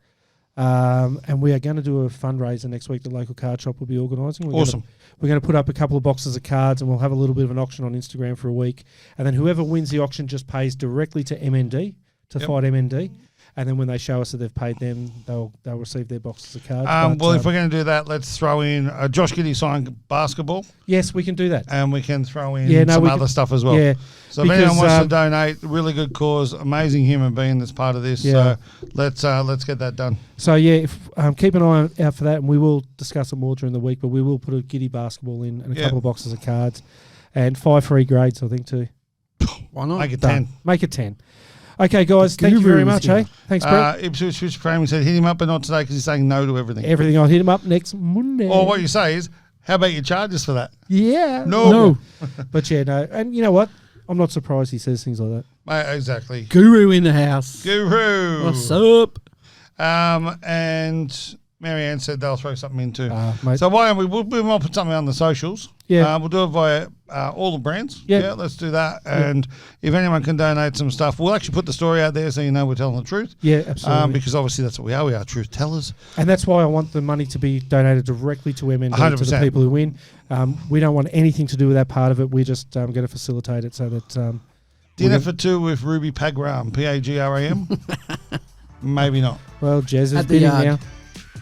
Speaker 3: And we are going to do a fundraiser next week. The local card shop will be organising.
Speaker 2: Awesome.
Speaker 3: We're going to put up a couple of boxes of cards and we'll have a little bit of an auction on Instagram for a week. And then whoever wins the auction just pays directly to MND, to
Speaker 2: Yep.
Speaker 3: fight MND. And then when they show us that they've paid them, they'll receive their boxes of cards. But,
Speaker 2: Well, if we're going to do that, let's throw in Josh Giddey signed basketball,
Speaker 3: yes, we can do that.
Speaker 2: and we can throw in
Speaker 3: Yeah, no,
Speaker 2: some
Speaker 3: we
Speaker 2: other
Speaker 3: can-
Speaker 2: stuff as well.
Speaker 3: Yeah.
Speaker 2: So if
Speaker 3: because,
Speaker 2: anyone wants to donate, really good cause, amazing human being that's part of this.
Speaker 3: Yeah.
Speaker 2: So let's get that done.
Speaker 3: So yeah, if, keep an eye out for that, and we will discuss it more during the week. But we will put a Giddy basketball in and a
Speaker 2: Yeah.
Speaker 3: couple of boxes of cards, and 5 free grades, I think too.
Speaker 4: Why not?
Speaker 2: Make it
Speaker 3: Done.
Speaker 2: 10.
Speaker 3: Make it 10. Okay, guys, thank you very
Speaker 4: Gurus
Speaker 3: much.
Speaker 4: here.
Speaker 3: Hey, thanks, Brett.
Speaker 2: Ipswich Switch Framing said hit him up, but not today because he's saying no to everything.
Speaker 3: Everything, I'll hit him up next Monday.
Speaker 2: Or what you say is, how about you charge us for that?
Speaker 3: Yeah.
Speaker 2: No.
Speaker 3: But yeah, no. And you know what? I'm not surprised he says things like that.
Speaker 2: Mate, exactly.
Speaker 4: Guru in the house.
Speaker 2: Guru.
Speaker 4: What's up?
Speaker 2: And Marianne said they'll throw something in too.
Speaker 3: Mate.
Speaker 2: So why don't we might put something on the socials.
Speaker 3: Yeah.
Speaker 2: We'll do it via all the brands.
Speaker 3: Yeah.
Speaker 2: Let's do that. And if anyone can donate some stuff, we'll actually put the story out there so you know we're telling the truth.
Speaker 3: Yeah, absolutely.
Speaker 2: Because obviously that's what we are. We are truth tellers.
Speaker 3: And that's why I want the money to be donated directly to MND, to the
Speaker 2: 100%.
Speaker 3: people who win. We don't want anything to do with that part of it. We're just going to facilitate it so that...
Speaker 2: Dinner for two with Ruby Pagram, Pagram. Maybe not.
Speaker 3: well, Jez is
Speaker 4: At the
Speaker 3: bidding
Speaker 4: yard.
Speaker 3: now.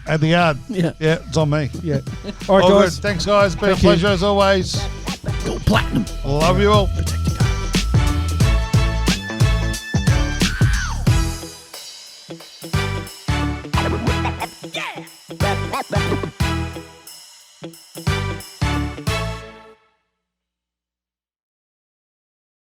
Speaker 2: At the yard.
Speaker 4: Yeah.
Speaker 2: Yeah, it's on me.
Speaker 3: Yeah. All right,
Speaker 2: All
Speaker 3: guys.
Speaker 2: good. Thanks, guys. Been
Speaker 3: Thank
Speaker 2: a
Speaker 3: you.
Speaker 2: pleasure as always.
Speaker 4: Go platinum.
Speaker 2: Love you all.
Speaker 4: Protect your